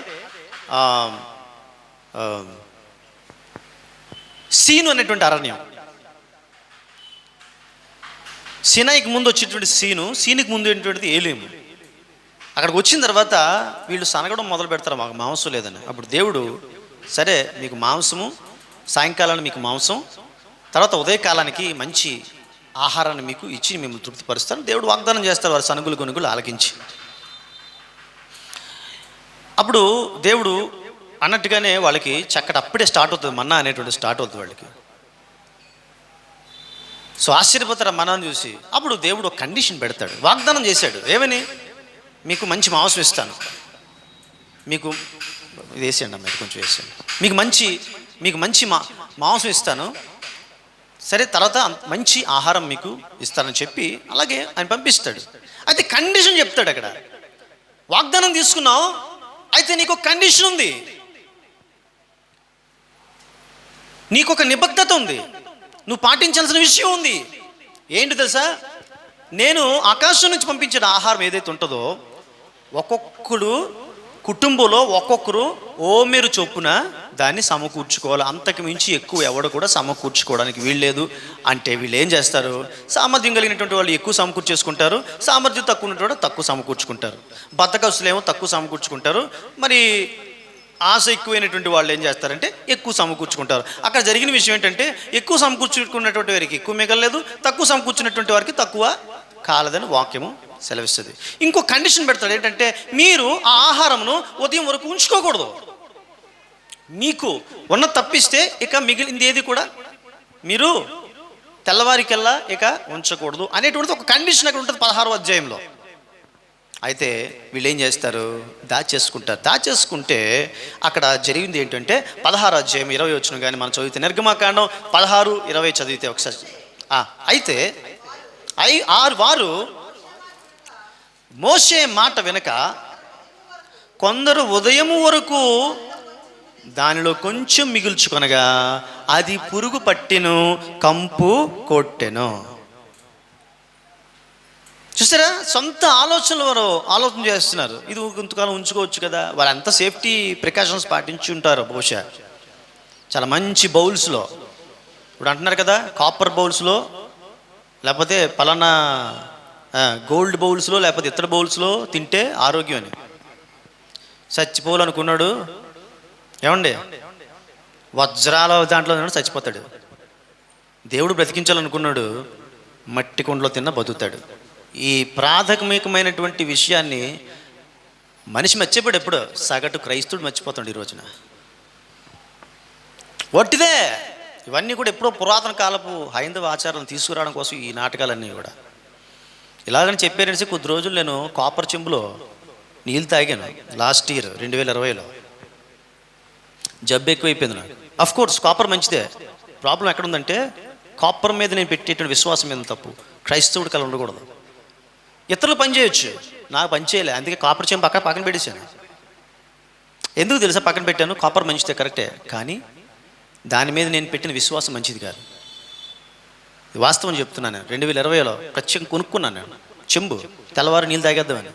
Speaker 6: సీను అనేటువంటి అరణ్యం. సీనాయికి ముందు వచ్చేటువంటి సీనుకి ముందు ఏంటంటే ఏలీము. అక్కడికి వచ్చిన తర్వాత వీళ్ళు సనగడం మొదలు పెడతారు, మాకు మాంసం లేదని. అప్పుడు దేవుడు, సరే మీకు మాంసము, సాయంకాలానికి మీకు మాంసం, తర్వాత ఉదయకాలానికి మంచి ఆహారాన్ని మీకు ఇచ్చి మిమ్మల్ని తృప్తిపరుస్తాను దేవుడు వాగ్దానం చేస్తారు. వారి సనుగులు గొనుగులు ఆలకించి. అప్పుడు దేవుడు అన్నట్టుగానే వాళ్ళకి చక్కటి అప్పుడే స్టార్ట్ అవుతుంది, మన్నా అనేటువంటి స్టార్ట్ అవుతుంది వాళ్ళకి. సో ఆశ్చర్యపోతారు మన్నాను చూసి. అప్పుడు దేవుడు ఒక కండిషన్ పెడతాడు, వాగ్దానం చేశాడు. ఏమని? మీకు మంచి మాంసం ఇస్తాను, మీకు ఇది వేసేయండి అమ్మ, కొంచెం వేసేయండి, మీకు మంచి మాంసం ఇస్తాను, సరే తర్వాత మంచి ఆహారం మీకు ఇస్తానని చెప్పి అలాగే ఆయన పంపిస్తాడు. అయితే కండిషన్ చెప్తాడు అక్కడ. వాగ్దానం తీసుకున్నావు, అయితే నీకు ఒక కండిషన్ ఉంది, నీకు ఒక నిబద్ధత ఉంది, నువ్వు పాటించాల్సిన విషయం ఉంది. ఏంటి తెలుసా? నేను ఆకాశం నుంచి పంపించిన ఆహారం ఏదైతే ఉంటుందో ఒక్కొక్కడు కుటుంబంలో ఒక్కొక్కరు ఓమెరు చొప్పున దాన్ని సమకూర్చుకోవాలి. అంతకు మించి ఎక్కువ ఎవడు కూడా సమకూర్చుకోవడానికి వీల్లేదు. అంటే వీళ్ళు ఏం చేస్తారు? సామర్థ్యం కలిగినటువంటి వాళ్ళు ఎక్కువ సమకూర్చేసుకుంటారు, సామర్థ్యం తక్కువ ఉన్నటువంటి వాళ్ళు తక్కువ సమకూర్చుకుంటారు. బద్దకస్తులేమో తక్కువ సమకూర్చుకుంటారు, మరి ఆశ ఎక్కువైనటువంటి వాళ్ళు ఏం చేస్తారంటే ఎక్కువ సమకూర్చుకుంటారు. అక్కడ జరిగిన విషయం ఏంటంటే ఎక్కువ సమకూర్చుకున్నటువంటి వారికి ఎక్కువ మిగలలేదు, తక్కువ సమకూర్చున్నటువంటి వారికి తక్కువ కాలదని వాక్యము సెలవిస్తుంది. ఇంకో కండిషన్ పెడతాడు, ఏంటంటే మీరు ఆ ఆహారమును ఉదయం వరకు ఉంచుకోకూడదు. మీకు ఉన్న తప్పిస్తే ఇక మిగిలింది ఏది కూడా మీరు తెల్లవారికెల్లా ఇక ఉంచకూడదు అనేటువంటిది ఒక కండిషన్ అక్కడ ఉంటుంది 16వ అధ్యాయంలో. అయితే వీళ్ళు ఏం చేస్తారు? దాచేసుకుంటే అక్కడ జరిగింది ఏంటంటే 16వ అధ్యాయం 20 వచ్చిన కానీ మనం చదివితే, నిర్గమకాండం 16:20 చదివితే ఒకసారి. అయితే వారు మోషే మాట వెనుక కొందరు ఉదయం వరకు దానిలో కొంచెం మిగుల్చుకొనగా అది పురుగు పట్టెను, కంపు కొట్టెను. చూసారా? సొంత ఆలోచనలు వారు ఆలోచన చేస్తున్నారు. ఇది కొంతకాలం ఉంచుకోవచ్చు కదా. వారు ఎంత సేఫ్టీ ప్రికాషన్స్ పాటించి ఉంటారు బహుశా. చాలా మంచి బౌల్స్లో, ఇప్పుడు అంటున్నారు కదా కాపర్ బౌల్స్లో, లేకపోతే పలానా గోల్డ్ బౌల్స్లో, లేకపోతే ఇతర బౌల్స్లో తింటే ఆరోగ్యం అని. చచ్చిపోవాలనుకున్నాడు, ఏమండి వజ్రాల దాంట్లో చచ్చిపోతాడు. దేవుడు బ్రతికించాలనుకున్నాడు, మట్టి కుండలో తిన్న బతుకుతాడు. ఈ ప్రాథమికమైనటువంటి విషయాన్ని మనిషి మర్చిపోయాడు. ఎప్పుడు సగటు క్రైస్తవుడు మర్చిపోతాడు ఈ రోజున. వట్టిదే ఇవన్నీ కూడా ఎప్పుడో పురాతన కాలపు హైందవ ఆచారాలను తీసుకురావడం కోసం ఈ నాటకాలన్నీ కూడా. ఇలాగని చెప్పారనేసి కొద్ది రోజులు నేను కాపర్ చెంబులో నీళ్ళు తాగాను లాస్ట్ ఇయర్ 2020లో. జబ్బు ఎక్కువైపోయింది నాకు. అఫ్కోర్స్ కాపర్ మంచిదే. ప్రాబ్లం ఎక్కడుందంటే కాపర్ మీద నేను పెట్టేటువంటి విశ్వాసం మీద తప్పు. క్రైస్తవుడు కల ఉండకూడదు. ఇతరులు పని చేయొచ్చు, నాకు పని చేయలే, అందుకే కాపర్ చెంబు పక్కన పెట్టేశాను. ఎందుకు తెలుసా పక్కన పెట్టాను? కాపర్ మంచిదే కరెక్టే, కానీ దాని మీద నేను పెట్టిన విశ్వాసం మంచిది కాదు. వాస్తవం చెప్తున్నాను. 2020లో ప్రత్యేకంగా కొనుక్కున్నాను నేను చెంబు, తెల్లవారు నీళ్ళు తాగేద్దామని.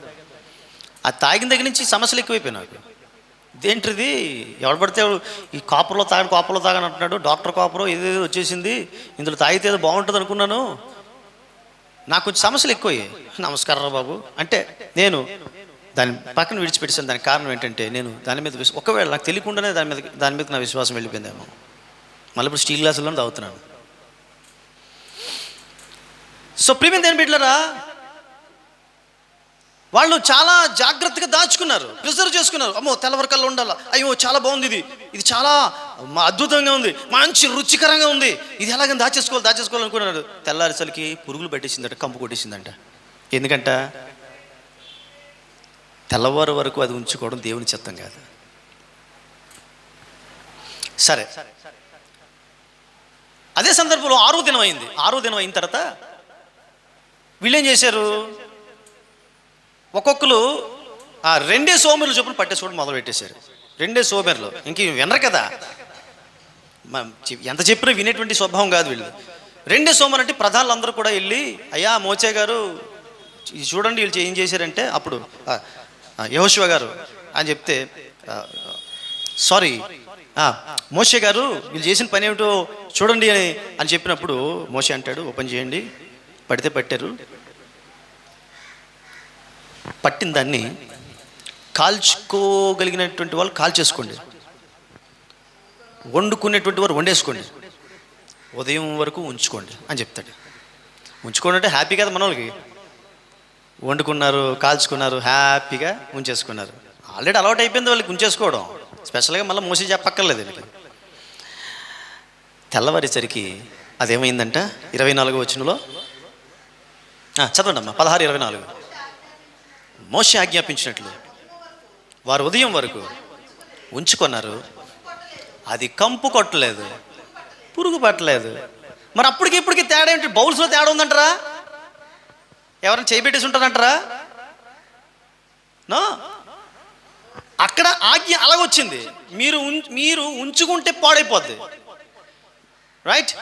Speaker 6: అది తాగిన దగ్గర నుంచి సమస్యలు ఎక్కువైపోయినాయి నాకు. ఇదేంటిది, ఎవడు పడితే ఈ కాపర్లో తాగని అంటున్నాడు, డాక్టర్ కాపరు ఏదేదో వచ్చేసింది, ఇందులో తాగితే ఏదో బాగుంటుంది అనుకున్నాను. నాకు కొంచెం సమస్యలు ఎక్కువయ్యాయి. నమస్కారం బాబు అంటే నేను దాని పక్కన విడిచిపెట్టాను. దానికి కారణం ఏంటంటే నేను దాని మీద ఒకవేళ నాకు తెలియకుండానే దాని మీద నా విశ్వాసం వెళ్ళిపోయిందేమో. మళ్ళీ ఇప్పుడు స్టీల్ గ్లాసుల్లో తాగుతున్నాను. సో ప్రియమైన దేవుని బిడ్డలారా, వాళ్ళు చాలా జాగ్రత్తగా దాచుకున్నారు, ప్రిజర్వ్ చేసుకున్నారు. అమ్మో తెల్లవరకల్లా ఉండాలా, అయ్యో చాలా బాగుంది, ఇది చాలా అద్భుతంగా ఉంది, మంచి రుచికరంగా ఉంది, ఇది ఎలాగని దాచేసుకోవాలనుకున్నారు. తెల్లారిసరికి పురుగులు పట్టేసిందట, కంపు కొట్టేసిందంట. ఎందుకంట తెల్లవారు వరకు అది ఉంచుకోవడం దేవుని చిత్తం కాదు. సరే, అదే సందర్భంలో 6వ దినం అయింది. 6వ దినం అయిన తర్వాత వీళ్ళేం చేశారు, ఒక్కొక్కరు 2 సోమరులు చొప్పున పట్టేసుకోవడం మొదలు పెట్టేశారు. 2 సోమరులు ఇంక వినరు కదా, ఎంత చెప్పినా వినేటువంటి స్వభావం కాదు వీళ్ళు. 2 సోమరు అంటే ప్రధానులందరూ కూడా వెళ్ళి, అయ్యా మోచే గారు చూడండి వీళ్ళు ఏం చేశారంటే, అప్పుడు యెహోషువ గారు అని చెప్తే, సారీ మోషే గారు వీళ్ళు చేసిన పని ఏమిటో చూడండి అని చెప్పినప్పుడు మోషే అంటాడు, ఓపెన్ చేయండి. పడితే పట్టారు, పట్టిన దాన్ని కాల్చుకోగలిగినటువంటి వాళ్ళు కాల్చేసుకోండి, వండుకునేటువంటి వారు వండేసుకోండి, ఉదయం వరకు ఉంచుకోండి అని చెప్తాడు. ఉంచుకోండి అంటే హ్యాపీ కదా, మన వాళ్ళకి వండుకున్నారు, కాల్చుకున్నారు, హ్యాపీగా ఉంచేసుకున్నారు. ఆల్రెడీ అలవాటు అయిపోయింది వాళ్ళకి ఉంచేసుకోవడం, స్పెషల్గా మళ్ళీ మోసే చెప్పక్కర్లేదు వీళ్ళకి. తెల్లవారేసరికి అదేమైందంట, 24వ వచనంలో చదవండి అమ్మా, 16:24. మోషే ఆజ్ఞాపించినట్లు వారు ఉదయం వరకు ఉంచుకున్నారు, అది కంపు కొట్టలేదు, పురుగు పట్టలేదు. మరి అప్పటికి ఇప్పటికి తేడా ఏంటి, బౌల్స్లో తేడా ఉందంటారా, ఎవరైనా చేయబెట్టేసి ఉంటారంటారా? నో, అక్కడ ఆజ్ఞ అలాగొచ్చింది, మీరు ఉంచుకుంటే పాడైపోద్ది, రైట్?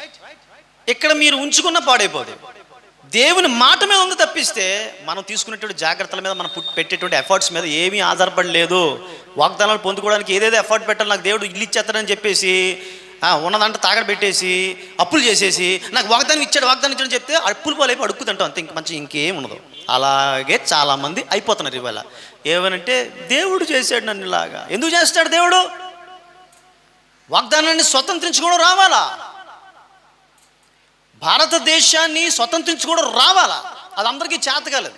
Speaker 6: ఇక్కడ మీరు ఉంచుకున్న పాడైపోద్ది. దేవుని మాట మీద ఉంది తప్పిస్తే మనం తీసుకునేటువంటి జాగ్రత్తల మీద, మనం పెట్టేటువంటి ఎఫర్ట్స్ మీద ఏమీ ఆధారపడలేదు. వాగ్దానాలు పొందుకోవడానికి ఏదేదో ఎఫర్ట్ పెట్టాలి, నాకు దేవుడు ఇల్లు ఇచ్చేస్తాడని చెప్పేసి ఉన్నదంటే తాగడ పెట్టేసి అప్పులు చేసేసి నాకు వాగ్దానం ఇచ్చాడు చెప్తే అప్పులు పాలైపు అడుక్కుతుంటాం అంతే, ఇంక ఇంకేం ఉండదు. అలాగే చాలామంది అయిపోతున్నారు ఇవాళ. ఏమనంటే దేవుడు చేశాడు నన్ను ఇలాగా. ఎందుకు చేస్తాడు దేవుడు? వాగ్దానాన్ని స్వతంత్రించుకోవడం రావాలా, భారతదేశాన్ని స్వతంత్రించుకోవడం రావాలా, అది అందరికీ చేత కాలేదు.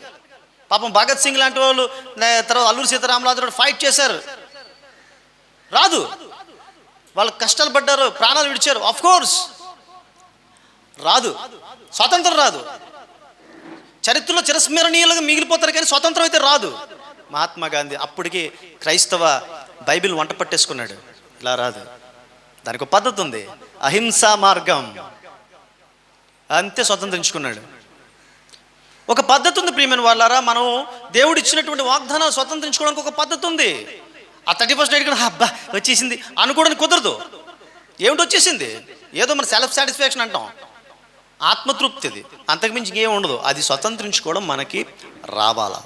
Speaker 6: పాపం భగత్ సింగ్ లాంటి వాళ్ళు, తర్వాత అల్లూరి సీతారామరాజు ఫైట్ చేశారు, రాదు. వాళ్ళు కష్టాలు పడ్డారు, ప్రాణాలు విడిచారు, ఆఫ్ కోర్స్ రాదు, స్వాతంత్రం రాదు. చరిత్రలో చిరస్మరణీయులుగా మిగిలిపోతారు కానీ స్వతంత్రం అయితే రాదు. మహాత్మా గాంధీ అప్పటికి క్రైస్తవ బైబిల్ వంట పట్టేసుకున్నాడు, ఇలా రాదు. దానికి ఒక పద్ధతి ఉంది, అహింసా మార్గం, అంతే స్వతంత్రించుకున్నాడు. ఒక పద్ధతి ఉంది ప్రియమైన వాళ్ళారా, మనం దేవుడు ఇచ్చినటువంటి వాగ్దానాలు స్వతంత్రించుకోవడానికి ఒక పద్ధతి ఉంది. ఆ 31st నైట్ కూడా అబ్బా వచ్చేసింది అనుకోవడానికి కుదరదు. ఏమిటి వచ్చేసింది, ఏదో మన సెల్ఫ్ సాటిస్ఫాక్షన్ అంటాం, ఆత్మతృప్తిది, అంతకుమించి ఇంకేం ఉండదు. అది స్వతంత్రించుకోవడం మనకి రావాలా.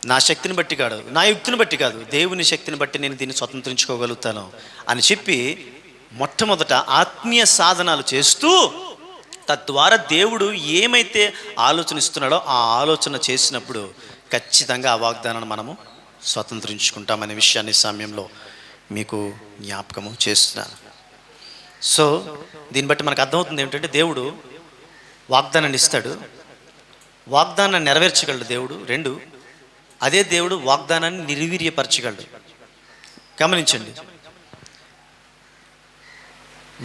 Speaker 6: నా శక్తిని బట్టి కాదు, నా యుక్తిని బట్టి కాదు, దేవుని శక్తిని బట్టి నేను దీన్ని స్వతంత్రించుకోగలుగుతాను అని చెప్పి మొట్టమొదట ఆత్మీయ సాధనాలు చేస్తూ, తద్వారా దేవుడు ఏమైతే ఆలోచన ఇస్తున్నాడో ఆ ఆలోచన చేసినప్పుడు ఖచ్చితంగా ఆ వాగ్దానాన్ని మనము స్వతంత్రించుకుంటామనే విషయాన్ని సమయంలో మీకు జ్ఞాపకము చేస్తున్నాను. సో దీన్ని బట్టి మనకు అర్థమవుతుంది ఏమిటంటే, దేవుడు వాగ్దానాన్ని ఇస్తాడు, వాగ్దానాన్ని నెరవేర్చగలడు దేవుడు. 2, అదే దేవుడు వాగ్దానాన్ని నిర్వీర్యపరచగలడు. గమనించండి,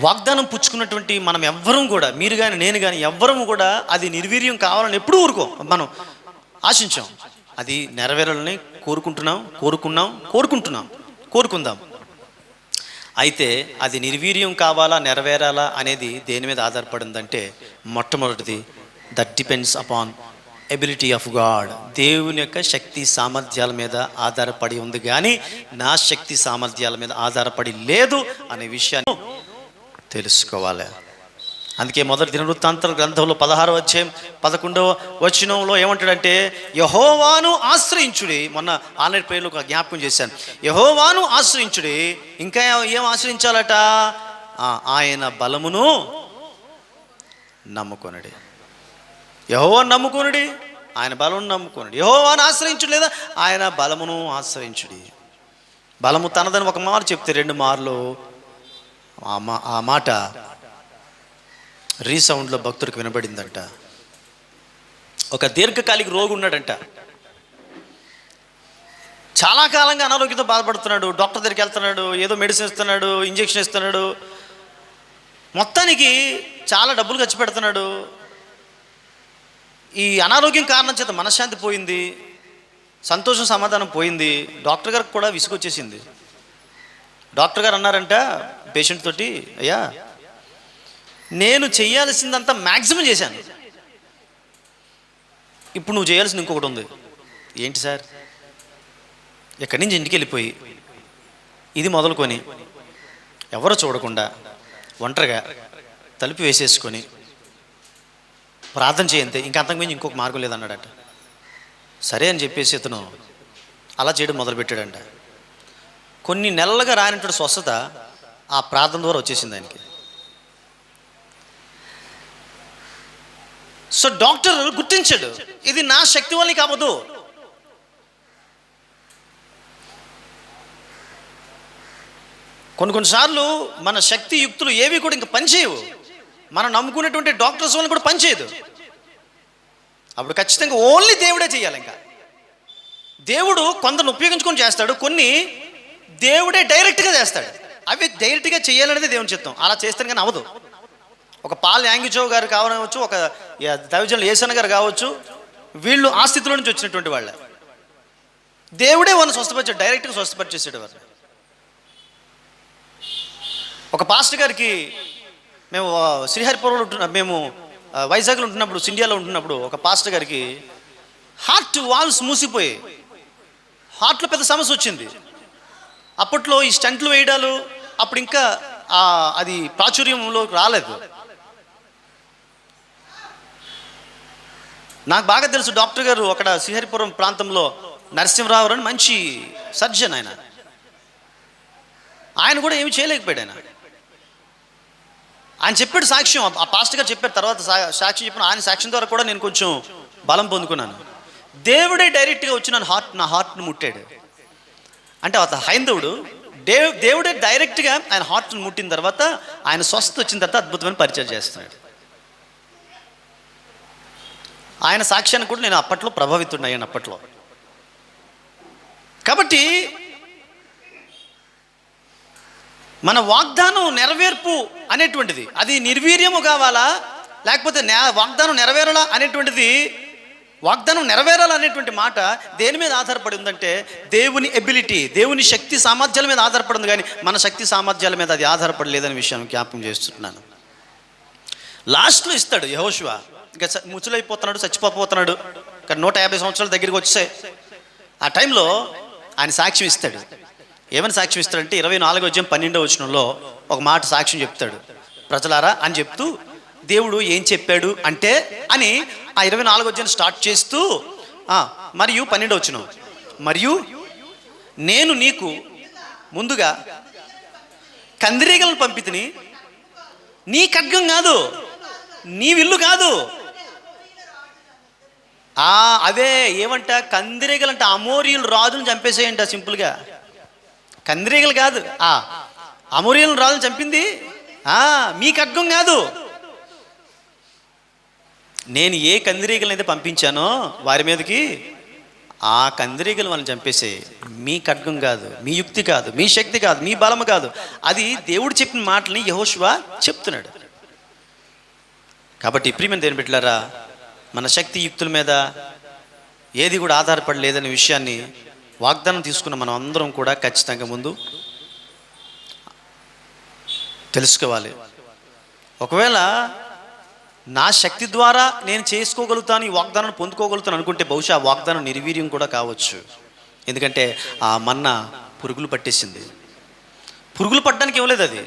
Speaker 6: వాగ్దానం పుచ్చుకున్నటువంటి మనం ఎవ్వరం కూడా, మీరు కానీ నేను కానీ ఎవ్వరము కూడా అది నిర్వీర్యం కావాలని ఎప్పుడూ మనం ఆశించాం. అది నెరవేరాలని కోరుకుందాం. అయితే అది నిర్వీర్యం కావాలా, నెరవేరాలా అనేది దేని మీద ఆధారపడిందంటే, మొట్టమొదటిది that depends upon ability of God. దేవుని యొక్క శక్తి సామర్థ్యాల మీద ఆధారపడి ఉంది, కానీ నా శక్తి సామర్థ్యాల మీద ఆధారపడి లేదు అనే విషయాన్ని తెలుసుకోవాలి. అందుకే మొదటి దినవృత్తాంతర గ్రంథంలో 16వ అధ్యాయం 11వ వచనంలో ఏమంటాడంటే యెహోవాను ఆశ్రయించుడి. మొన్న ఆన్లైన్ ప్రేయర్లో ఒక జ్ఞాపకం చేశాను. యెహోవాను ఆశ్రయించుడి. ఇంకా ఏం ఆశ్రయించాలట? ఆయన బలమును నమ్ముకొనుడి. యెహోవాను నమ్ముకొనుడి, ఆయన బలమును నమ్ముకొనుడి. యెహోవాను ఆశ్రయించుడు లేదా ఆయన బలమును ఆశ్రయించుడి. బలము తనదని ఒక మారు చెప్తే 2 మార్లు ఆ మాట రీసౌండ్లో భక్తుడికి వినబడిందంట. ఒక దీర్ఘకాలిక రోగి ఉన్నాడంట, చాలా కాలంగా అనారోగ్యంతో బాధపడుతున్నాడు. డాక్టర్ దగ్గరికి వెళ్తున్నాడు, ఏదో మెడిసిన్ ఇస్తున్నాడు, ఇంజెక్షన్ ఇస్తున్నాడు, మొత్తానికి చాలా డబ్బులు ఖర్చు పెడుతున్నాడు. ఈ అనారోగ్యం కారణం చేత మనశ్శాంతి పోయింది, సంతోషం సమాధానం పోయింది. డాక్టర్ గారికి కూడా విసుగొచ్చేసింది. డాక్టర్ గారు అన్నారంట పేషెంట్ తోటి, అయ్యా నేను చేయాల్సిందంతా మ్యాక్సిమం చేశాను, ఇప్పుడు నువ్వు చేయాల్సింది ఇంకొకటి ఉంది. ఏంటి సార్? ఎక్కడి నుంచి ఇంటికి వెళ్ళిపోయి ఇది మొదలుకొని ఎవరో చూడకుండా ఒంటరిగా తలుపు వేసేసుకొని ప్రార్థన చేయంతే, ఇంకా అంతకుమించి ఇంకొక మార్గం లేదన్నాడట. సరే అని చెప్పేసి ఇతను అలా చేయడం మొదలుపెట్టాడంట. కొన్ని నెలలుగా రానటువంటి స్వస్థత ఆ ప్రార్థన ద్వారా వచ్చేసింది ఆయనకి. సో డాక్టర్ గుర్తించాడు, ఇది నా శక్తి వల్ల కావదు, కొన్నిసార్లు మన శక్తి యుక్తులు ఏవి కూడా ఇంకా పనిచేయవు. మనం నమ్ముకునేటువంటి డాక్టర్స్ వల్ల కూడా పనిచేయదు. అప్పుడు ఖచ్చితంగా ఓన్లీ దేవుడే చేయాలి. ఇంకా దేవుడు కొందరిని ఉపయోగించుకొని చేస్తాడు, కొన్ని దేవుడే డైరెక్ట్గా చేస్తాడు. అవి డైరెక్ట్గా చేయాలనేది దేవుని చిత్తం. అలా చేస్తాను కానీ అవ్వదు. ఒక పాల్ యాంగిచో గారు కావచ్చు, ఒక దైవజనులు ఏసన్న గారు కావచ్చు, వీళ్ళు ఆ స్థితిలో నుంచి వచ్చినటువంటి వాళ్ళే. దేవుడే వాళ్ళని స్వస్థపరిచాడు, డైరెక్ట్గా స్వస్థపరిచేసాడు వారు. ఒక పాస్టర్ గారికి మేము శ్రీహరిపురంలో మేము వైజాగ్లో ఉంటున్నప్పుడు, ఇండియాలో ఉంటున్నప్పుడు ఒక పాస్టర్ గారికి హార్ట్ వాల్స్ మూసిపోయి హార్ట్లో పెద్ద సమస్య వచ్చింది. అప్పట్లో ఈ స్టంట్లు వేయడాలు అప్పుడు ఇంకా అది ప్రాచుర్యంలో రాలేదు. నాకు బాగా తెలుసు డాక్టర్ గారు అక్కడ శ్రీహరిపురం ప్రాంతంలో నరసింహరావు అని మంచి సర్జన్ ఆయన కూడా ఏమి చేయలేకపోయాడు. ఆయన చెప్పాడు సాక్ష్యం, ఆ పాస్టర్ గారు చెప్పారు. తర్వాత సాక్ష్యం చెప్పిన ఆయన సాక్ష్యం ద్వారా కూడా నేను కొంచెం బలం పొందుకున్నాను. దేవుడే డైరెక్ట్గా వచ్చి నా హార్ట్ను ముట్టాడు. అంటే హైందవుడు దేవుడే డైరెక్ట్గా ఆయన హార్ట్ను ముట్టిన తర్వాత ఆయన స్వస్థ వచ్చిన తర్వాత అద్భుతమైన పరిచయం చేస్తున్నాడు. ఆయన సాక్ష్యాన్ని కూడా నేను అప్పట్లో ప్రభావితుడయ్యాను అప్పట్లో. కాబట్టి మన వాగ్దానం నెరవేర్పు అనేటువంటిది అది నిర్వీర్యము కావాలా, లేకపోతే వాగ్దానం నెరవేరాలా అనేటువంటిది, వాగ్దానం నెరవేరాలనేటువంటి మాట దేని మీద ఆధారపడి ఉందంటే దేవుని ఎబిలిటీ, దేవుని శక్తి సామర్థ్యాల మీద ఆధారపడి ఉంది. కానీ మన శక్తి సామర్థ్యాల మీద అది ఆధారపడలేదనే విషయం జ్ఞాపకం చేస్తున్నాను. లాస్ట్లో ఇస్తాడు యెహోషువ, ఇంకా ముచ్చులైపోతున్నాడు, చచ్చిపోతున్నాడు, కానీ 150 సంవత్సరాల దగ్గరికి వచ్చాయి. ఆ టైంలో ఆయన సాక్ష్యం ఇస్తాడు. ఏమని సాక్ష్యం ఇస్తాడంటే 24వ అధ్యాయం 12వ వచనంలో ఒక మాట సాక్ష్యం చెప్తాడు. ప్రజలారా అని చెప్తూ దేవుడు ఏం చెప్పాడు అంటే అని ఆ 24వ అధ్యాయం స్టార్ట్ చేస్తూ మరియు 12వ వచనం, మరియు నేను నీకు ముందుగా కందిరీగలను పంపితిని, నీ ఖడ్గం కాదు, నీ విల్లు కాదు. అవే ఏమంట, కందిరీగలంట అమోరీయులు రాజును చంపేసేయంట. సింపుల్గా కందిరీగలు కాదు, అమోరీయులు రాజును చంపింది మీ ఖడ్గం కాదు. నేను ఏ కందిరీగలను అయితే పంపించానో వారి మీదకి ఆ కందిరీగలు వాళ్ళని చంపేసే, మీ ఖడ్గం కాదు, మీ యుక్తి కాదు, మీ శక్తి కాదు, మీ బలము కాదు. అది దేవుడు చెప్పిన మాటని యెహోషువ చెప్తున్నాడు. కాబట్టి ప్రియమైన దేవుని బిడ్డలారా, మన శక్తి యుక్తుల మీద ఏది కూడా ఆధారపడలేదనే విషయాన్ని వాగ్దానం తీసుకున్న మనం అందరం కూడా ఖచ్చితంగా ముందు తెలుసుకోవాలి. ఒకవేళ నా శక్తి ద్వారా నేను చేసుకోగలుగుతాను, ఈ వాగ్దానాన్ని పొందుకోగలుగుతాను అనుకుంటే బహుశా ఆ వాగ్దానం నిర్వీర్యం కూడా కావచ్చు. ఎందుకంటే ఆ మన్నా పురుగులు పట్టేసింది. పురుగులు పట్టడానికి ఇవ్వలేదు, అది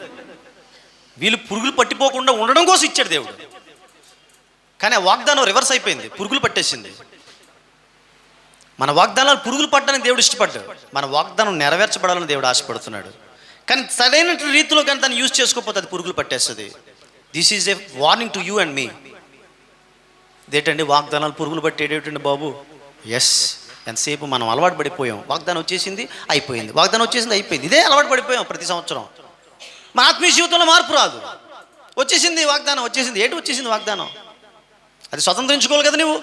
Speaker 6: వీళ్ళు పురుగులు పట్టిపోకుండా ఉండడం కోసం ఇచ్చాడు దేవుడు. కానీ ఆ వాగ్దానం రివర్స్ అయిపోయింది, పురుగులు పట్టేసింది. మన వాగ్దానాలు పురుగులు పట్టడానికి దేవుడు ఇష్టపడ్డాడు, మన వాగ్దానం నెరవేర్చబడాలని దేవుడు ఆశపడుతున్నాడు. కానీ సరైన రీతిలో కానీ దాన్ని యూజ్ చేసుకోకపోతే అది పురుగులు పట్టేస్తుంది. This is a warning to you and me. ఇదేంటండి వాగ్దానాలు పురుగులు పట్టేటండి బాబు? ఎస్, ఎంతసేపు మనం అలవాటు పడిపోయాం. వాగ్దానం వచ్చేసింది అయిపోయింది, వాగ్దానం వచ్చేసింది అయిపోయింది, ఇదే అలవాటు పడిపోయాం ప్రతి సంవత్సరం. మా ఆత్మీయ జీవితంలో మార్పు రాదు. వచ్చేసింది వాగ్దానం, వచ్చేసింది. ఏంటి వచ్చేసింది వాగ్దానం? అది స్వతంత్రించుకోవాలి కదా నువ్వు.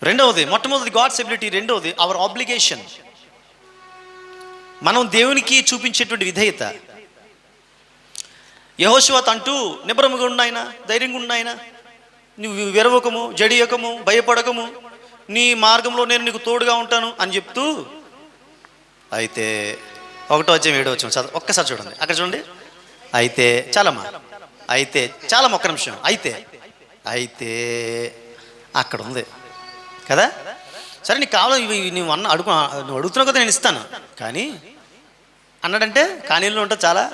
Speaker 6: రెండవది, మొట్టమొదటి గాడ్స్ ఎబిలిటీ, రెండవది అవర్ ఆబ్లిగేషన్. మనం దేవునికి చూపించేటువంటి విధేయత. యెహోషువ అంటూ నిబ్రముగా ఉన్నాయన, ధైర్యంగా ఉన్నాయన, నువ్వు విరవకము, జడియకము, భయపడకము, నీ మార్గంలో నేను నీకు తోడుగా ఉంటాను అని చెప్తూ, అయితే 1:7 చదువు, ఒక్కసారి చూడండి, అక్కడ చూడండి. అయితే చాలమ్మా, అయితే చాలమ్మా, ఒక్క నిమిషం. అయితే అక్కడ ఉంది కదా. సరే నీకు కావాలి, నువ్వు నువ్వు అడుగుతున్నావు కదా, నేను ఇస్తాను. కానీ అన్నాడంటే కానీలో ఉంటే చాలా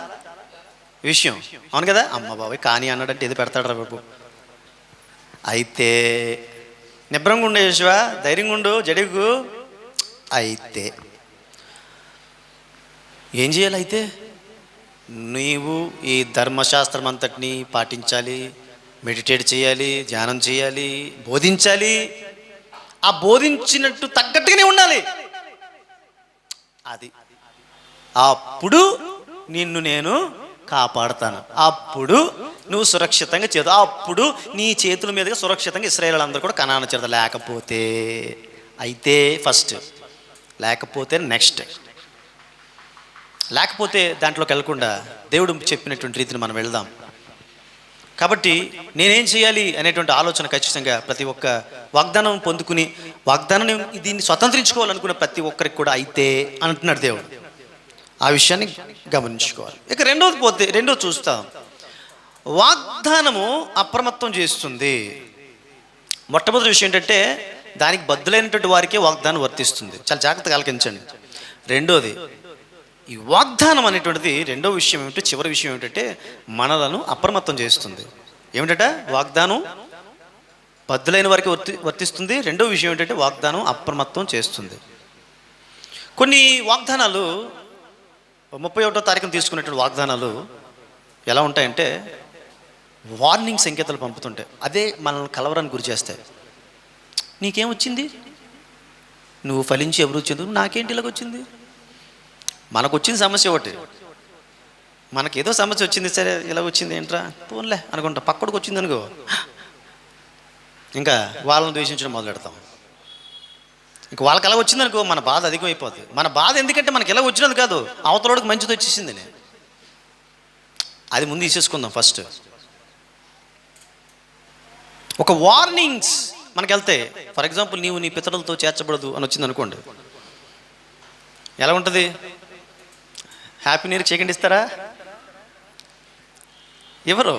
Speaker 6: విషయం, అవును కదా. అమ్మ బాబాయ్ కానీ అన్నాడంటే ఏది పెడతాడు రా బాబు. అయితే నిబ్రంగా ఉండే యెహోషువ, ధైర్యంగా ఉండు, జడిగు. అయితే ఏం చేయాలి? అయితే నీవు ఈ ధర్మశాస్త్రం అంతటినీ పాటించాలి, మెడిటేట్ చేయాలి, ధ్యానం చేయాలి, బోధించాలి. ఆ బోధించినట్టు తగ్గట్టుగానే ఉండాలి. అది అప్పుడు నిన్ను నేను కాపాడుతాను, అప్పుడు నువ్వు సురక్షితంగా చేదు, అప్పుడు నీ చేతుల మీదుగా సురక్షితంగా ఇశ్రాయేలీయులందరూ కూడా కనాను చేరుతారు. లేకపోతే, అయితే ఫస్ట్, లేకపోతే నెక్స్ట్, లేకపోతే దాంట్లోకి వెళ్ళకుండా దేవుడు చెప్పినటువంటి రీతిని మనం వెళ్దాం. కాబట్టి నేనేం చేయాలి అనేటువంటి ఆలోచన ఖచ్చితంగా ప్రతి ఒక్క వాగ్దానం పొందుకుని వాగ్దానం దీన్ని స్వతంత్రించుకోవాలనుకున్న ప్రతి ఒక్కరికి కూడా అయితే అంటున్నాడు దేవుడు. ఆ విషయాన్ని గమనించుకోవాలి. ఇక రెండోది చూస్తాం. వాగ్దానము అప్రమత్తం చేస్తుంది. మొట్టమొదటి విషయం ఏంటంటే దానికి బద్దులైనటువంటి వారికే వాగ్దానం వర్తిస్తుంది. చాలా జాగ్రత్తగా ఆలకించండి. రెండోది, ఈ వాగ్దానం అనేటువంటిది రెండో విషయం ఏమిటంటే, చివరి విషయం ఏమిటంటే మనలను అప్రమత్తం చేస్తుంది. ఏమిటంటే వాగ్దానం బద్దులైన వారికి వర్తిస్తుంది. రెండో విషయం ఏంటంటే వాగ్దానం అప్రమత్తం చేస్తుంది. కొన్ని వాగ్దానాలు 31వ తారీఖున తీసుకునేటువంటి వాగ్దానాలు ఎలా ఉంటాయంటే వార్నింగ్ సంకేతాలు పంపుతుంటాయి. అదే మనల్ని కలవరానికి గురి చేస్తాయి. నీకేమొచ్చింది, నువ్వు ఫలించి అభివృద్ధి చెందు, నాకేంటి ఇలాగ వచ్చింది? మనకు వచ్చిన సమస్య ఒకటి, మనకేదో సమస్య వచ్చింది, సరే ఇలా వచ్చింది ఏంట్రా పోన్లే అనుకుంటా. పక్కడికి వచ్చింది అనుకో, ఇంకా వాళ్ళని ద్వేషించడం మొదలు పెడతాం. ఇంక వాళ్ళకి ఎలా వచ్చిందనుకో మన బాధ అధికమైపోతుంది. మన బాధ ఎందుకంటే మనకి ఎలా వచ్చినది కాదు, అవతలోడికి మంచిది వచ్చేసింది. అది ముందు తీసేసుకుందాం ఫస్ట్. ఒక వార్నింగ్స్ మనకి వెళ్తాయి. ఫర్ ఎగ్జాంపుల్, నీవు నీ పితరులతో చేర్చబడదు అని వచ్చింది అనుకోండి, ఎలా ఉంటుంది? హ్యాపీ న్యూ ఇయర్ చేయకండి ఇస్తారా? ఎవరు?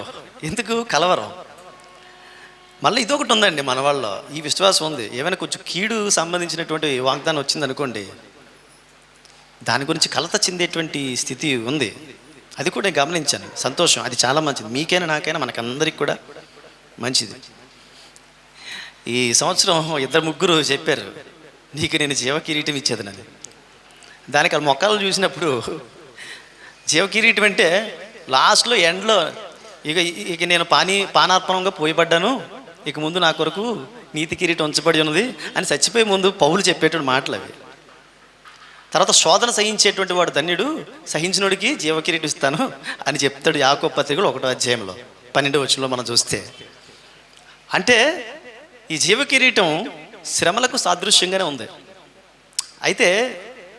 Speaker 6: ఎందుకు కలవరం? మళ్ళీ ఇదొకటి ఉందండి మన వాళ్ళలో, ఈ విశ్వాసం ఉంది. ఏమైనా కొంచెం కీడు సంబంధించినటువంటి వాగ్దానం వచ్చింది అనుకోండి, దాని గురించి కలత చెందేటువంటి స్థితి ఉంది. అది కూడా నేను గమనించాను. సంతోషం, అది చాలా మంచిది. మీకైనా నాకైనా మనకందరికి కూడా మంచిది. ఈ సంవత్సరం 2-3 చెప్పారు, నీకు నేను జీవ కిరీటం ఇచ్చేదనని. దానికి వాళ్ళ మొక్కలు చూసినప్పుడు జీవ కిరీటం అంటే లాస్ట్లో ఎండ్లో ఇక నేను పానార్పణంగా పోయబడ్డాను, ఇక ముందు నా కొరకు నీతి కిరీటం ఉంచబడి ఉన్నది అని చచ్చిపోయే ముందు పౌలు చెప్పేటువంటి మాటలు అవి. తర్వాత శోధన సహించేటువంటి వాడు ధన్యుడు, సహించినోడికి జీవ కిరీటం ఇస్తాను అని చెప్తాడు యాకోబు పత్రికలో 1వ అధ్యాయంలో 12వ వచనంలో మనం చూస్తే. అంటే ఈ జీవ కిరీటం శ్రమలకు సాదృశ్యంగానే ఉంది. అయితే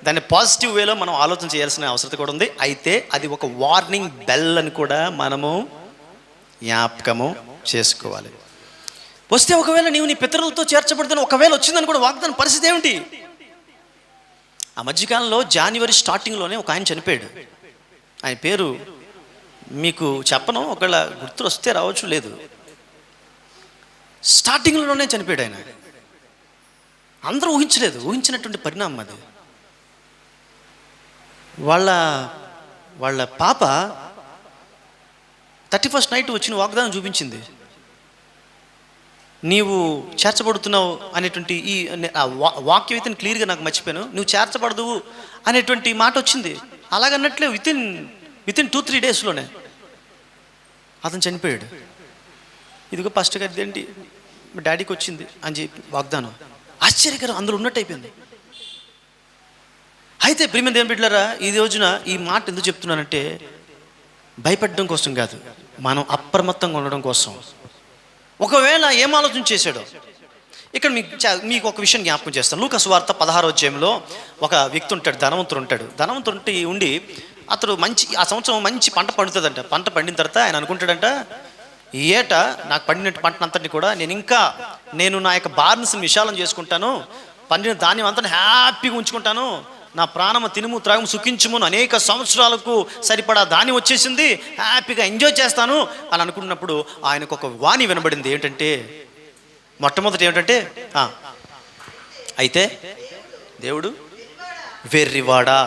Speaker 6: దాన్ని పాజిటివ్ వేలో మనం ఆలోచన చేయాల్సిన అవసరం కూడా ఉంది. అయితే అది ఒక వార్నింగ్ బెల్ అని కూడా మనము జ్ఞాపకము చేసుకోవాలి. వస్తే ఒకవేళ నీవు నీ పితరులతో చేర్చబడుతున్న ఒకవేళ వచ్చిందని కూడా వాగ్దానం పరిస్థితి ఏమిటి? ఆ మధ్యకాలంలో జనవరి స్టార్టింగ్లోనే ఒక ఆయన చనిపోయాడు. ఆయన పేరు మీకు చెప్పను, ఒకవేళ గుర్తు వస్తే రావచ్చు, లేదు, స్టార్టింగ్లోనే చనిపోయాడు ఆయన. అందరూ ఊహించినటువంటి పరిణామం అది. వాళ్ళ పాప 31st నైట్ వచ్చిన వాగ్దానం చూపించింది. నీవు చేర్చబడుతున్నావు అనేటువంటి ఈ వాక్యం అయితే క్లియర్గా నాకు మర్చిపోయాను. నువ్వు చేర్చబడదువు అనేటువంటి మాట వచ్చింది. అలాగన్నట్లే వితిన్ 2-3 డేస్లోనే అతను చనిపోయాడు. ఇదిగో ఫస్ట్ గారిది ఏంటి మా డాడీకి వచ్చింది అని చెప్పి వాగ్దానం. ఆశ్చర్యకరం, అందులో ఉన్నట్టు అయిపోయింది. అయితే ప్రియమైన దేవుని బిడ్డలారా, ఈ రోజున ఈ మాట ఎందుకు చెప్తున్నానంటే భయపడడం కోసం కాదు, మనం అప్రమత్తంగా ఉండడం కోసం. ఒకవేళ ఏం ఆలోచన చేశాడో ఇక్కడ మీకు ఒక విషయం జ్ఞాపకం చేస్తాను. లూకా సువార్త 16వ అధ్యాయంలో ఒక వ్యక్తి ఉంటాడు, ధనవంతుడు ఉండి అతడు ఆ సంవత్సరం మంచి పంట పండుతుందంట. పంట పండిన తర్వాత ఆయన అనుకుంటాడంట, ఈ ఏట నాకు పండిన పంటనంతటిని కూడా నేను నా యొక్క బార్నెస్ని విశాలం చేసుకుంటాను, పండిన ధాన్యం అంతా హ్యాపీగా ఉంచుకుంటాను, నా ప్రాణము తినుము త్రాగము సుఖించుమును, అనేక సంవత్సరాలకు సరిపడా ధాన్యం వచ్చేసింది, హ్యాపీగా ఎంజాయ్ చేస్తాను అని అనుకున్నప్పుడు ఆయనకు ఒక వాణి వినబడింది. ఏంటంటే మొట్టమొదటి ఏమిటంటే అయితే దేవుడు వెర్రివాడా,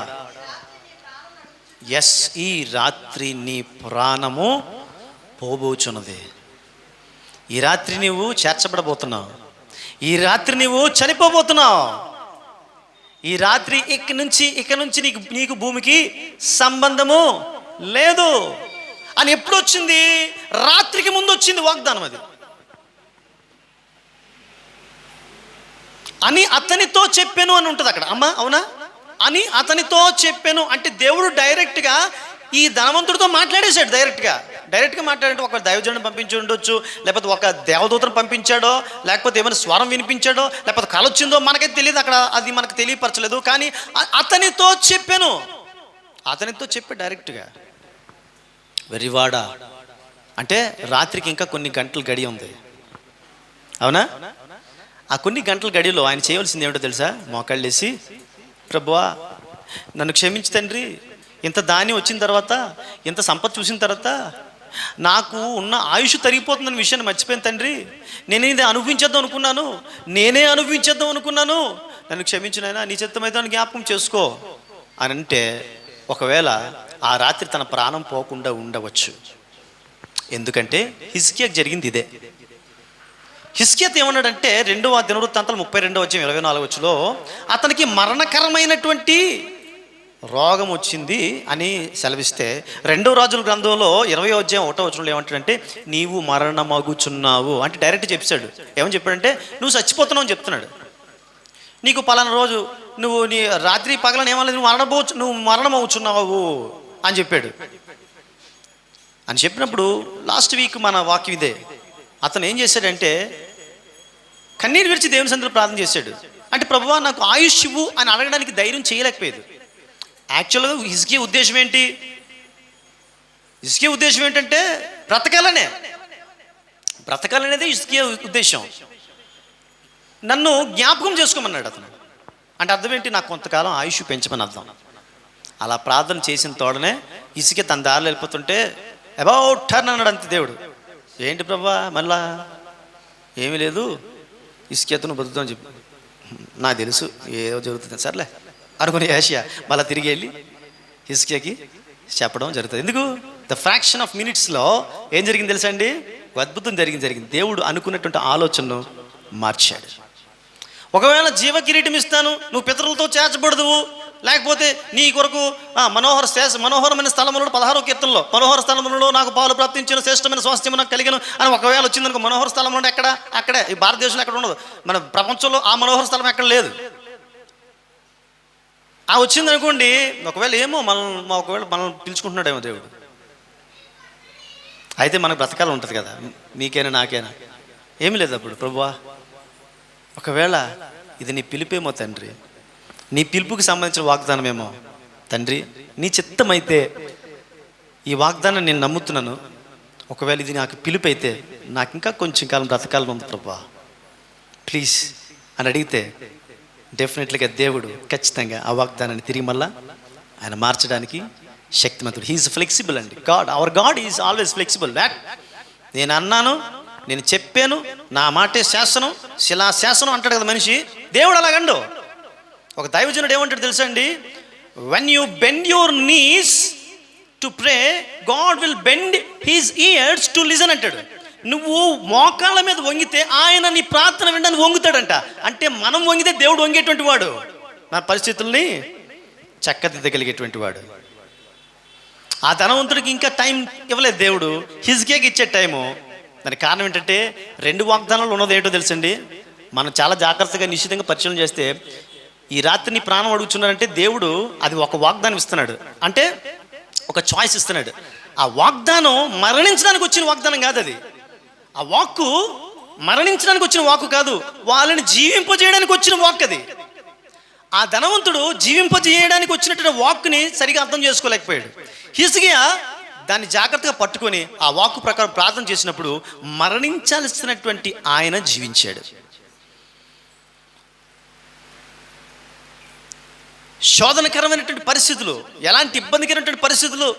Speaker 6: ఎస్, ఈ రాత్రి నీ ప్రాణము పోబోచున్నది, ఈ రాత్రి నీవు చేర్చబడబోతున్నావు, ఈ రాత్రి నీవు చనిపోబోతున్నావు, ఈ రాత్రి ఇక నుంచి నీకు భూమికి సంబంధము లేదు అని ఎప్పుడు వచ్చింది? రాత్రికి ముందు వచ్చింది వాగ్దానం. అది అని అతనితో చెప్పాను అని ఉంటుంది అక్కడ. అమ్మా అవునా? అని అతనితో చెప్పాను అంటే దేవుడు డైరెక్ట్గా ఈ ధనవంతుడితో మాట్లాడేశాడు. డైరెక్ట్గా మాట్లాడంటే ఒక దైవజనుడిని పంపించి ఉండొచ్చు, లేకపోతే ఒక దేవదూతను పంపించాడో, లేకపోతే ఏమైనా స్వరం వినిపించాడో, లేకపోతే కళ వచ్చిందో మనకైతే తెలియదు. అక్కడ అది మనకు తెలియపరచలేదు. కానీ అతనితో చెప్పాను, అతనితో చెప్పి డైరెక్ట్గా. వెర్రివాడా అంటే రాత్రికి ఇంకా కొన్ని గంటలు గడియ ఉంది, అవునా? ఆ కొన్ని గంటల గడిలో ఆయన చేయవలసింది ఏమిటో తెలుసా? మోకాళ్ళు వేసి, ప్రభువా నన్ను క్షమించు తండ్రి, ఇంత ధాన్యం వచ్చిన తర్వాత, ఇంత సంపద చూసిన తర్వాత నాకు ఉన్న ఆయుష్ తరిగిపోతుందన్న విషయాన్ని మర్చిపోయిన తండ్రి, నేనే అనుభవించేద్దాం అనుకున్నాను, నన్ను క్షమించు నాయనా, నీ చిత్తమైతే నన్ను జ్ఞాపకం చేసుకో అని అంటే ఒకవేళ ఆ రాత్రి తన ప్రాణం పోకుండా ఉండవచ్చు. ఎందుకంటే హిజ్కియాకు జరిగింది ఇదే. హిజ్కియా ఏమన్నాడంటే 2వ దినవృత్తాంతాలు 32:24 అతనికి మరణకరమైనటువంటి రోగం వచ్చింది అని సెలవిస్తే, 2వ రాజుల గ్రంథంలో 20వ అధ్యాయం 1వ వచనంలో ఏమంటాడంటే నీవు మరణమగుచున్నావు అంటే డైరెక్ట్ చెప్పాడు. ఏమని చెప్పాడంటే నువ్వు చచ్చిపోతున్నావు అని చెప్తున్నాడు. నీకు పలానా రోజు నువ్వు నీ రాత్రి పగలని ఏమలేదు, నువ్వు మరణమవుచున్నావు అని చెప్పాడు. అని చెప్పినప్పుడు లాస్ట్ వీక్ మన వాక్యం ఇదే. అతను ఏం చేశాడంటే కన్నీరు విడిచి దేవుని సన్నిధిలో ప్రార్థన చేశాడు. అంటే ప్రభువా నాకు ఆయుష్ ఇవ్వు అని అడగడానికి ధైర్యం చేయలేకపోయేది. యాక్చువల్గా హిజ్కియా ఉద్దేశం ఏంటి? హిజ్కియా ఉద్దేశం ఏంటంటే బ్రతకాలనేది హిజ్కియా ఉద్దేశం. నన్ను జ్ఞాపకం చేసుకోమన్నాడు అతను. అంటే అర్థం ఏంటి? నాకు కొంతకాలం ఆయుష్ పెంచమని అర్థం. అలా ప్రార్థన చేసిన తోడనే హిజ్కియా తన దారిలో వెళ్ళిపోతుంటే అబౌట్ టర్న్ అన్నాడు అంతే దేవుడు. ఏంటి ప్రభువా మళ్ళా? ఏమీ లేదు, హిజ్కియాతో నువ్వు బతుకుతావు అని చెప్పి. నాకు తెలుసు ఏదో జరుగుతుంది సర్లే అనుకుని ఏషియా మళ్ళీ తిరిగి వెళ్ళి హిజ్కియాకి చెప్పడం జరుగుతుంది. ఎందుకు? ద ఫ్రాక్షన్ ఆఫ్ మినిట్స్లో ఏం జరిగింది తెలుసా అండి? అద్భుతం జరిగింది. దేవుడు అనుకున్నటువంటి ఆలోచనను మార్చాడు. ఒకవేళ జీవ కిరీటం ఇస్తాను, నువ్వు పితరులతో చేర్చబడదువు, లేకపోతే నీ కొరకు మనోహరమైన స్థలములలో 16వ కీర్తనలో మనోహర స్థలములలో నాకు పాలు ప్రాప్తించిన శ్రేష్టమైన స్వాస్థ్యము నాకు కలిగను అని ఒకవేళ వచ్చిందనుకో, మనోహర స్థలం ఉంటే అక్కడే ఈ భారతదేశంలో ఎక్కడ ఉండదు, మన ప్రపంచంలో ఆ మనోహర స్థలం ఎక్కడ లేదు. ఆ వచ్చిందనుకోండి, ఒకవేళ మనల్ని పిలుచుకుంటున్నాడేమో దేవుడు. అయితే మనకు బ్రతకాలం ఉంటుంది కదా, నీకైనా నాకైనా. ఏమీ లేదు అప్పుడు ప్రభువా ఒకవేళ ఇది నీ పిలుపేమో తండ్రి, నీ పిలుపుకి సంబంధించిన వాగ్దానమేమో తండ్రి, నీ చిత్తమైతే ఈ వాగ్దానం నేను నమ్ముతున్నాను, ఒకవేళ ఇది నాకు పిలుపు అయితే నాకు ఇంకా కొంచెం కాలం బ్రతకాలం ఉంది ప్రభువా ప్లీజ్ అని అడిగితే డెఫినెట్లీగా దేవుడు ఖచ్చితంగా ఆ వాగ్దానాన్ని తిరిగి మళ్ళా ఆయన మార్చడానికి శక్తిమంతుడు. హీఈస్ ఫ్లెక్సిబుల్ అండి. Hour God is always flexible. నేను అన్నాను, నేను చెప్పాను, నా మాటే శాసనం, శిలా శాసనం అంటాడు కదా మనిషి. దేవుడు అలాగండు. ఒక దైవజనుడు ఏమంటాడు తెలుసా అండి? When you bend your knees to pray, God will bend his years to listen అంటాడు. నువ్వు మోకాళ్ళ మీద వంగితే ఆయన నీ ప్రార్థన వినడానికి వంగుతాడంట. అంటే మనం వంగితే దేవుడు వంగేటువంటి వాడు, మన పరిస్థితుల్ని చక్కదిద్దగలిగేటువంటి వాడు. ఆ ధనవంతుడికి ఇంకా టైం ఇవ్వలేదు దేవుడు, హిజ్కియాకి ఇచ్చే టైము. దానికి కారణం ఏంటంటే 2 వాగ్దానాలు ఉన్నది ఏంటో తెలుసండి. మనం చాలా జాగ్రత్తగా నిశ్చితంగా పరిశీలన చేస్తే, ఈ రాత్రి నీ ప్రాణం అడుగుతున్నారంటే దేవుడు అది ఒక వాగ్దానం ఇస్తున్నాడు, అంటే ఒక చాయిస్ ఇస్తున్నాడు. ఆ వాగ్దానం మరణించడానికి వచ్చిన వాగ్దానం కాదు. అది ఆ వాక్కు మరణించడానికి వచ్చిన వాక్కు కాదు, వాళ్ళని జీవింపజేయడానికి వచ్చిన వాక్ అది. ఆ ధనవంతుడు జీవింపజేయడానికి వచ్చినటువంటి వాక్కుని సరిగా అర్థం చేసుకోలేకపోయాడు. హిజ్కియా దాన్ని జాగ్రత్తగా పట్టుకొని ఆ వాక్కు ప్రకారం ప్రార్థన చేసినప్పుడు మరణించాల్సినటువంటి ఆయన జీవించాడు. శోధనకరమైనటువంటి పరిస్థితులు, ఎలాంటి ఇబ్బందికరమైనటువంటి పరిస్థితులు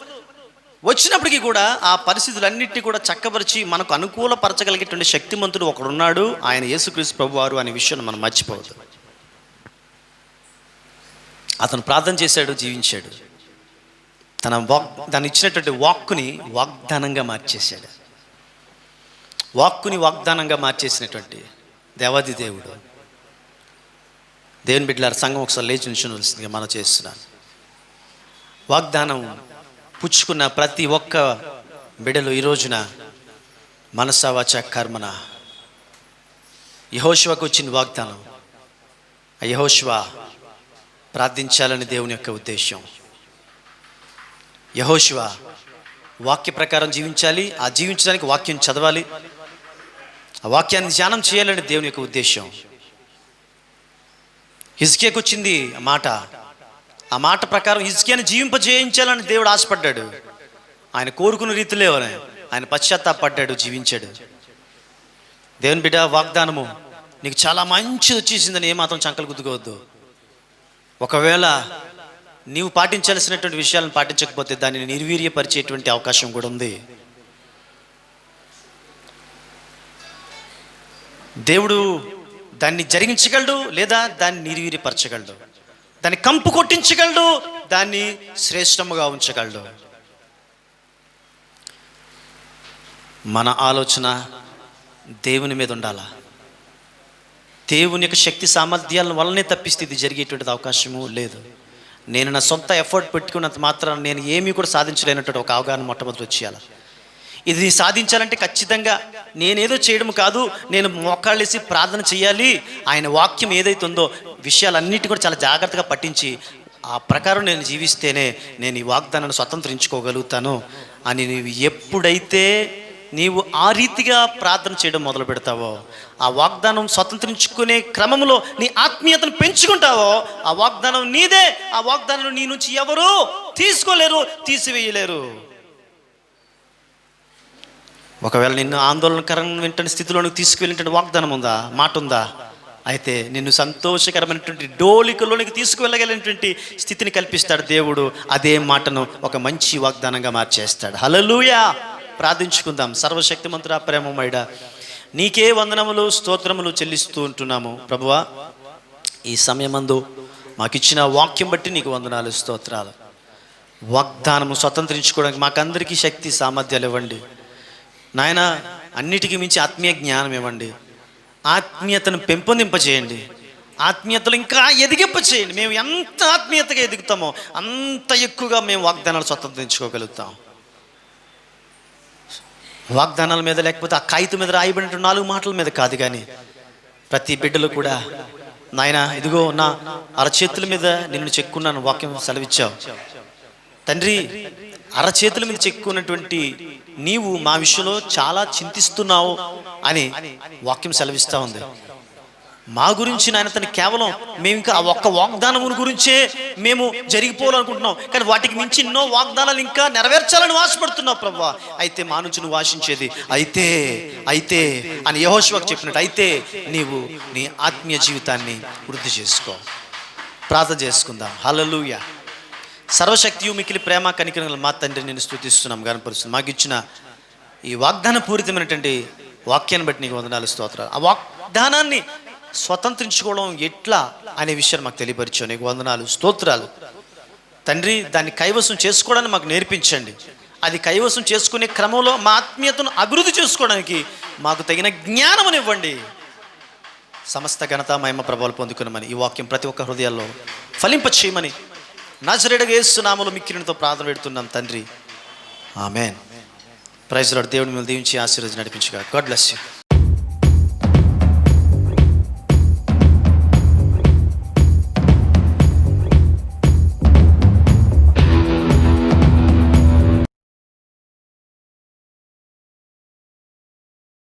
Speaker 6: వచ్చినప్పటికీ కూడా ఆ పరిస్థితులన్నింటినీ కూడా చక్కపరిచి మనకు అనుకూలపరచగలిగేటువంటి శక్తిమంతుడు ఒకడున్నాడు, ఆయన యేసుక్రీస్తు ప్రభువారు అనే విషయాన్ని మనం మర్చిపోవద్దు. అతను ప్రార్థన చేశాడు, జీవించాడు. దాన్ని ఇచ్చినటువంటి వాక్కుని వాగ్దానంగా మార్చేశాడు. వాక్కుని వాగ్దానంగా మార్చేసినటువంటి దేవాది దేవుడు. దేవుని బిడ్డలారా, సంఘం ఒకసారి లేచి నిల్చోవలసిందిగా మనం చేస్తున్నాను. వాగ్దానం పుచ్చుకున్న ప్రతి ఒక్క బిడ్డలు ఈ రోజున మనసా వాచా కర్మన యెహోషువకు వచ్చిన వాగ్దానం. ఆ యెహోషువ ప్రార్థించాలని దేవుని యొక్క ఉద్దేశం. యెహోషువ వాక్య ప్రకారం జీవించాలి, ఆ జీవించడానికి వాక్యం చదవాలి, ఆ వాక్యాన్ని ధ్యానం చేయాలని దేవుని యొక్క ఉద్దేశం. హిజ్కియాకు వచ్చింది ఆ మాట. ఆ మాట ప్రకారం హిజ్కియాని జీవింపజేయించాలని దేవుడు ఆశపడ్డాడు. ఆయన కోరుకున్న రీతిలో ఆయన పశ్చాత్తాపడ్డాడు, జీవించాడు. దేవుని బిడ్డ, వాగ్దానము నీకు చాలా మంచిది వచ్చేసిందని ఏమాత్రం చంకలు గుద్దుకోవద్దు. ఒకవేళ నీవు పాటించాల్సినటువంటి విషయాలను పాటించకపోతే దానిని నిర్వీర్యపరిచేటువంటి అవకాశం కూడా ఉంది. దేవుడు దాన్ని జరిగించగలడు, లేదా దాన్ని నిర్వీర్యపరచగలడు, దాన్ని కంపు కొట్టించగలడు, దాన్ని శ్రేష్టముగా ఉంచగలడు. మన ఆలోచన దేవుని మీద ఉండాలా. దేవుని యొక్క శక్తి సామర్థ్యాల వల్లనే తప్పిస్తే ఇది జరిగేటువంటి అవకాశము లేదు. నేను నా సొంత ఎఫర్ట్ పెట్టుకున్నంత మాత్రం నేను ఏమీ కూడా సాధించలేనటువంటి ఒక అవగాహన మొట్టమొదటి వచ్చేయాలి. ఇది సాధించాలంటే ఖచ్చితంగా నేనేదో చేయడం కాదు, నేను మోకాళ్ళేసి ప్రార్థన చేయాలి. ఆయన వాక్యం ఏదైతే ఉందో విషయాలన్నిటి కూడా చాలా జాగ్రత్తగా పట్టించి ఆ ప్రకారం నేను జీవిస్తేనే నేను ఈ వాగ్దానాన్ని స్వతంత్రించుకోగలుగుతాను అని నీవు ఎప్పుడైతే నీవు ఆ రీతిగా ప్రార్థన చేయడం మొదలు పెడతావో, ఆ వాగ్దానం స్వతంత్రించుకునే క్రమంలో నీ ఆత్మీయతను పెంచుకుంటావో, ఆ వాగ్దానం నీదే. ఆ వాగ్దానం నీ నుంచి ఎవరు తీసుకోలేరు, తీసివేయలేరు. ఒకవేళ నిన్ను ఆందోళనకరమైన వెంటనే స్థితిలోనికి తీసుకువెళ్ళినటువంటి వాగ్దానం ఉందా, మాట ఉందా, అయితే నిన్ను సంతోషకరమైనటువంటి డోలికలోనికి తీసుకువెళ్ళగలిగినటువంటి స్థితిని కల్పిస్తాడు దేవుడు. అదే మాటను ఒక మంచి వాగ్దానంగా మార్చేస్తాడు. హల్లెలూయా. ప్రార్థించుకుందాం. సర్వశక్తిమంతుడా, ప్రేమమయుడా, నీకే వందనములు స్తోత్రములు చెల్లిస్తూ ఉంటున్నాము ప్రభువా. ఈ సమయమందు మాకిచ్చిన వాక్యం బట్టి నీకు వందనాలు స్తోత్రాలు. వాగ్దానము స్వతంత్రించుకోవడానికి మాకందరికీ శక్తి సామర్థ్యాలు ఇవ్వండి నాయన. అన్నిటికీ మించి ఆత్మీయ జ్ఞానం ఇవ్వండి, ఆత్మీయతను పెంపొందింపచేయండి, ఆత్మీయతలు ఇంకా ఎదిగింపచేయండి. మేము ఎంత ఆత్మీయతగా ఎదుగుతామో అంత ఎక్కువగా మేము వాగ్దానాలు స్వతంత్రించుకోగలుగుతాం. వాగ్దానాల మీద లేకపోతే ఆ కాగితం మీద రాయబడిన 4 మాటల మీద కాదు, కానీ ప్రతి బిడ్డలు కూడా నాయన ఇదిగో నా అరచేతుల మీద నిన్ను చెక్కున్నాను వాక్యం సెలవిచ్చావు తండ్రి. అరచేతుల మీద చెక్కున్నటువంటి నీవు మా విషయంలో చాలా చింతిస్తున్నావు అని వాక్యం సెలవిస్తూ ఉంది. మా గురించి నాయన తను కేవలం మేము ఇంకా ఆ ఒక్క వాగ్దానం గురించే మేము జరిగిపోవాలనుకుంటున్నాం, కానీ వాటికి మించి ఎన్నో వాగ్దానాలు ఇంకా నెరవేర్చాలని ఆశపడుతున్నావు ప్రభువా. అయితే మా నుంచి నువ్వు ఆశించేది అయితే అని యెహోషువకు చెప్పినట్టు అయితే నీవు నీ ఆత్మీయ జీవితాన్ని వృద్ధి చేసుకో. ప్రార్థన చేసుకుందాం. హల్లెలూయా. సర్వశక్తియు మికిలి ప్రేమ కనికరముల మా తండ్రి నేను స్తుతిస్తున్నాం, గణపరుస్తున్నాం. మాకు ఇచ్చిన ఈ వాగ్దాన పూరితమైనటువంటి వాక్యాన్ని బట్టి నీకు వందనాలు స్తోత్రాలు. ఆ వాగ్దానాన్ని స్వతంత్రించుకోవడం ఎట్లా అనే విషయాన్ని మాకు తెలియపరిచావు, నీకు వందనాలు స్తోత్రాలు. తండ్రి దాన్ని కైవసం చేసుకోవడానికి మాకు నేర్పించండి. అది కైవసం చేసుకునే క్రమంలో మా ఆత్మీయతను అభివృద్ధి చేసుకోవడానికి మాకు తగిన జ్ఞానమును ఇవ్వండి. సమస్త ఘనత మహిమ ప్రభావాలు పొందుకున్నామని ఈ వాక్యం ప్రతి ఒక్క హృదయాల్లో ఫలింప చేయమని నజరేయుడైన యేసు నామములో మిక్కిలితో ప్రార్థన పెడుతున్నాం తండ్రి. ఆమేన్. Praise lord. దేవుని మిమ్మల్ని దీవించి ఆశీర్వదించి నడిపించుగా. God bless you.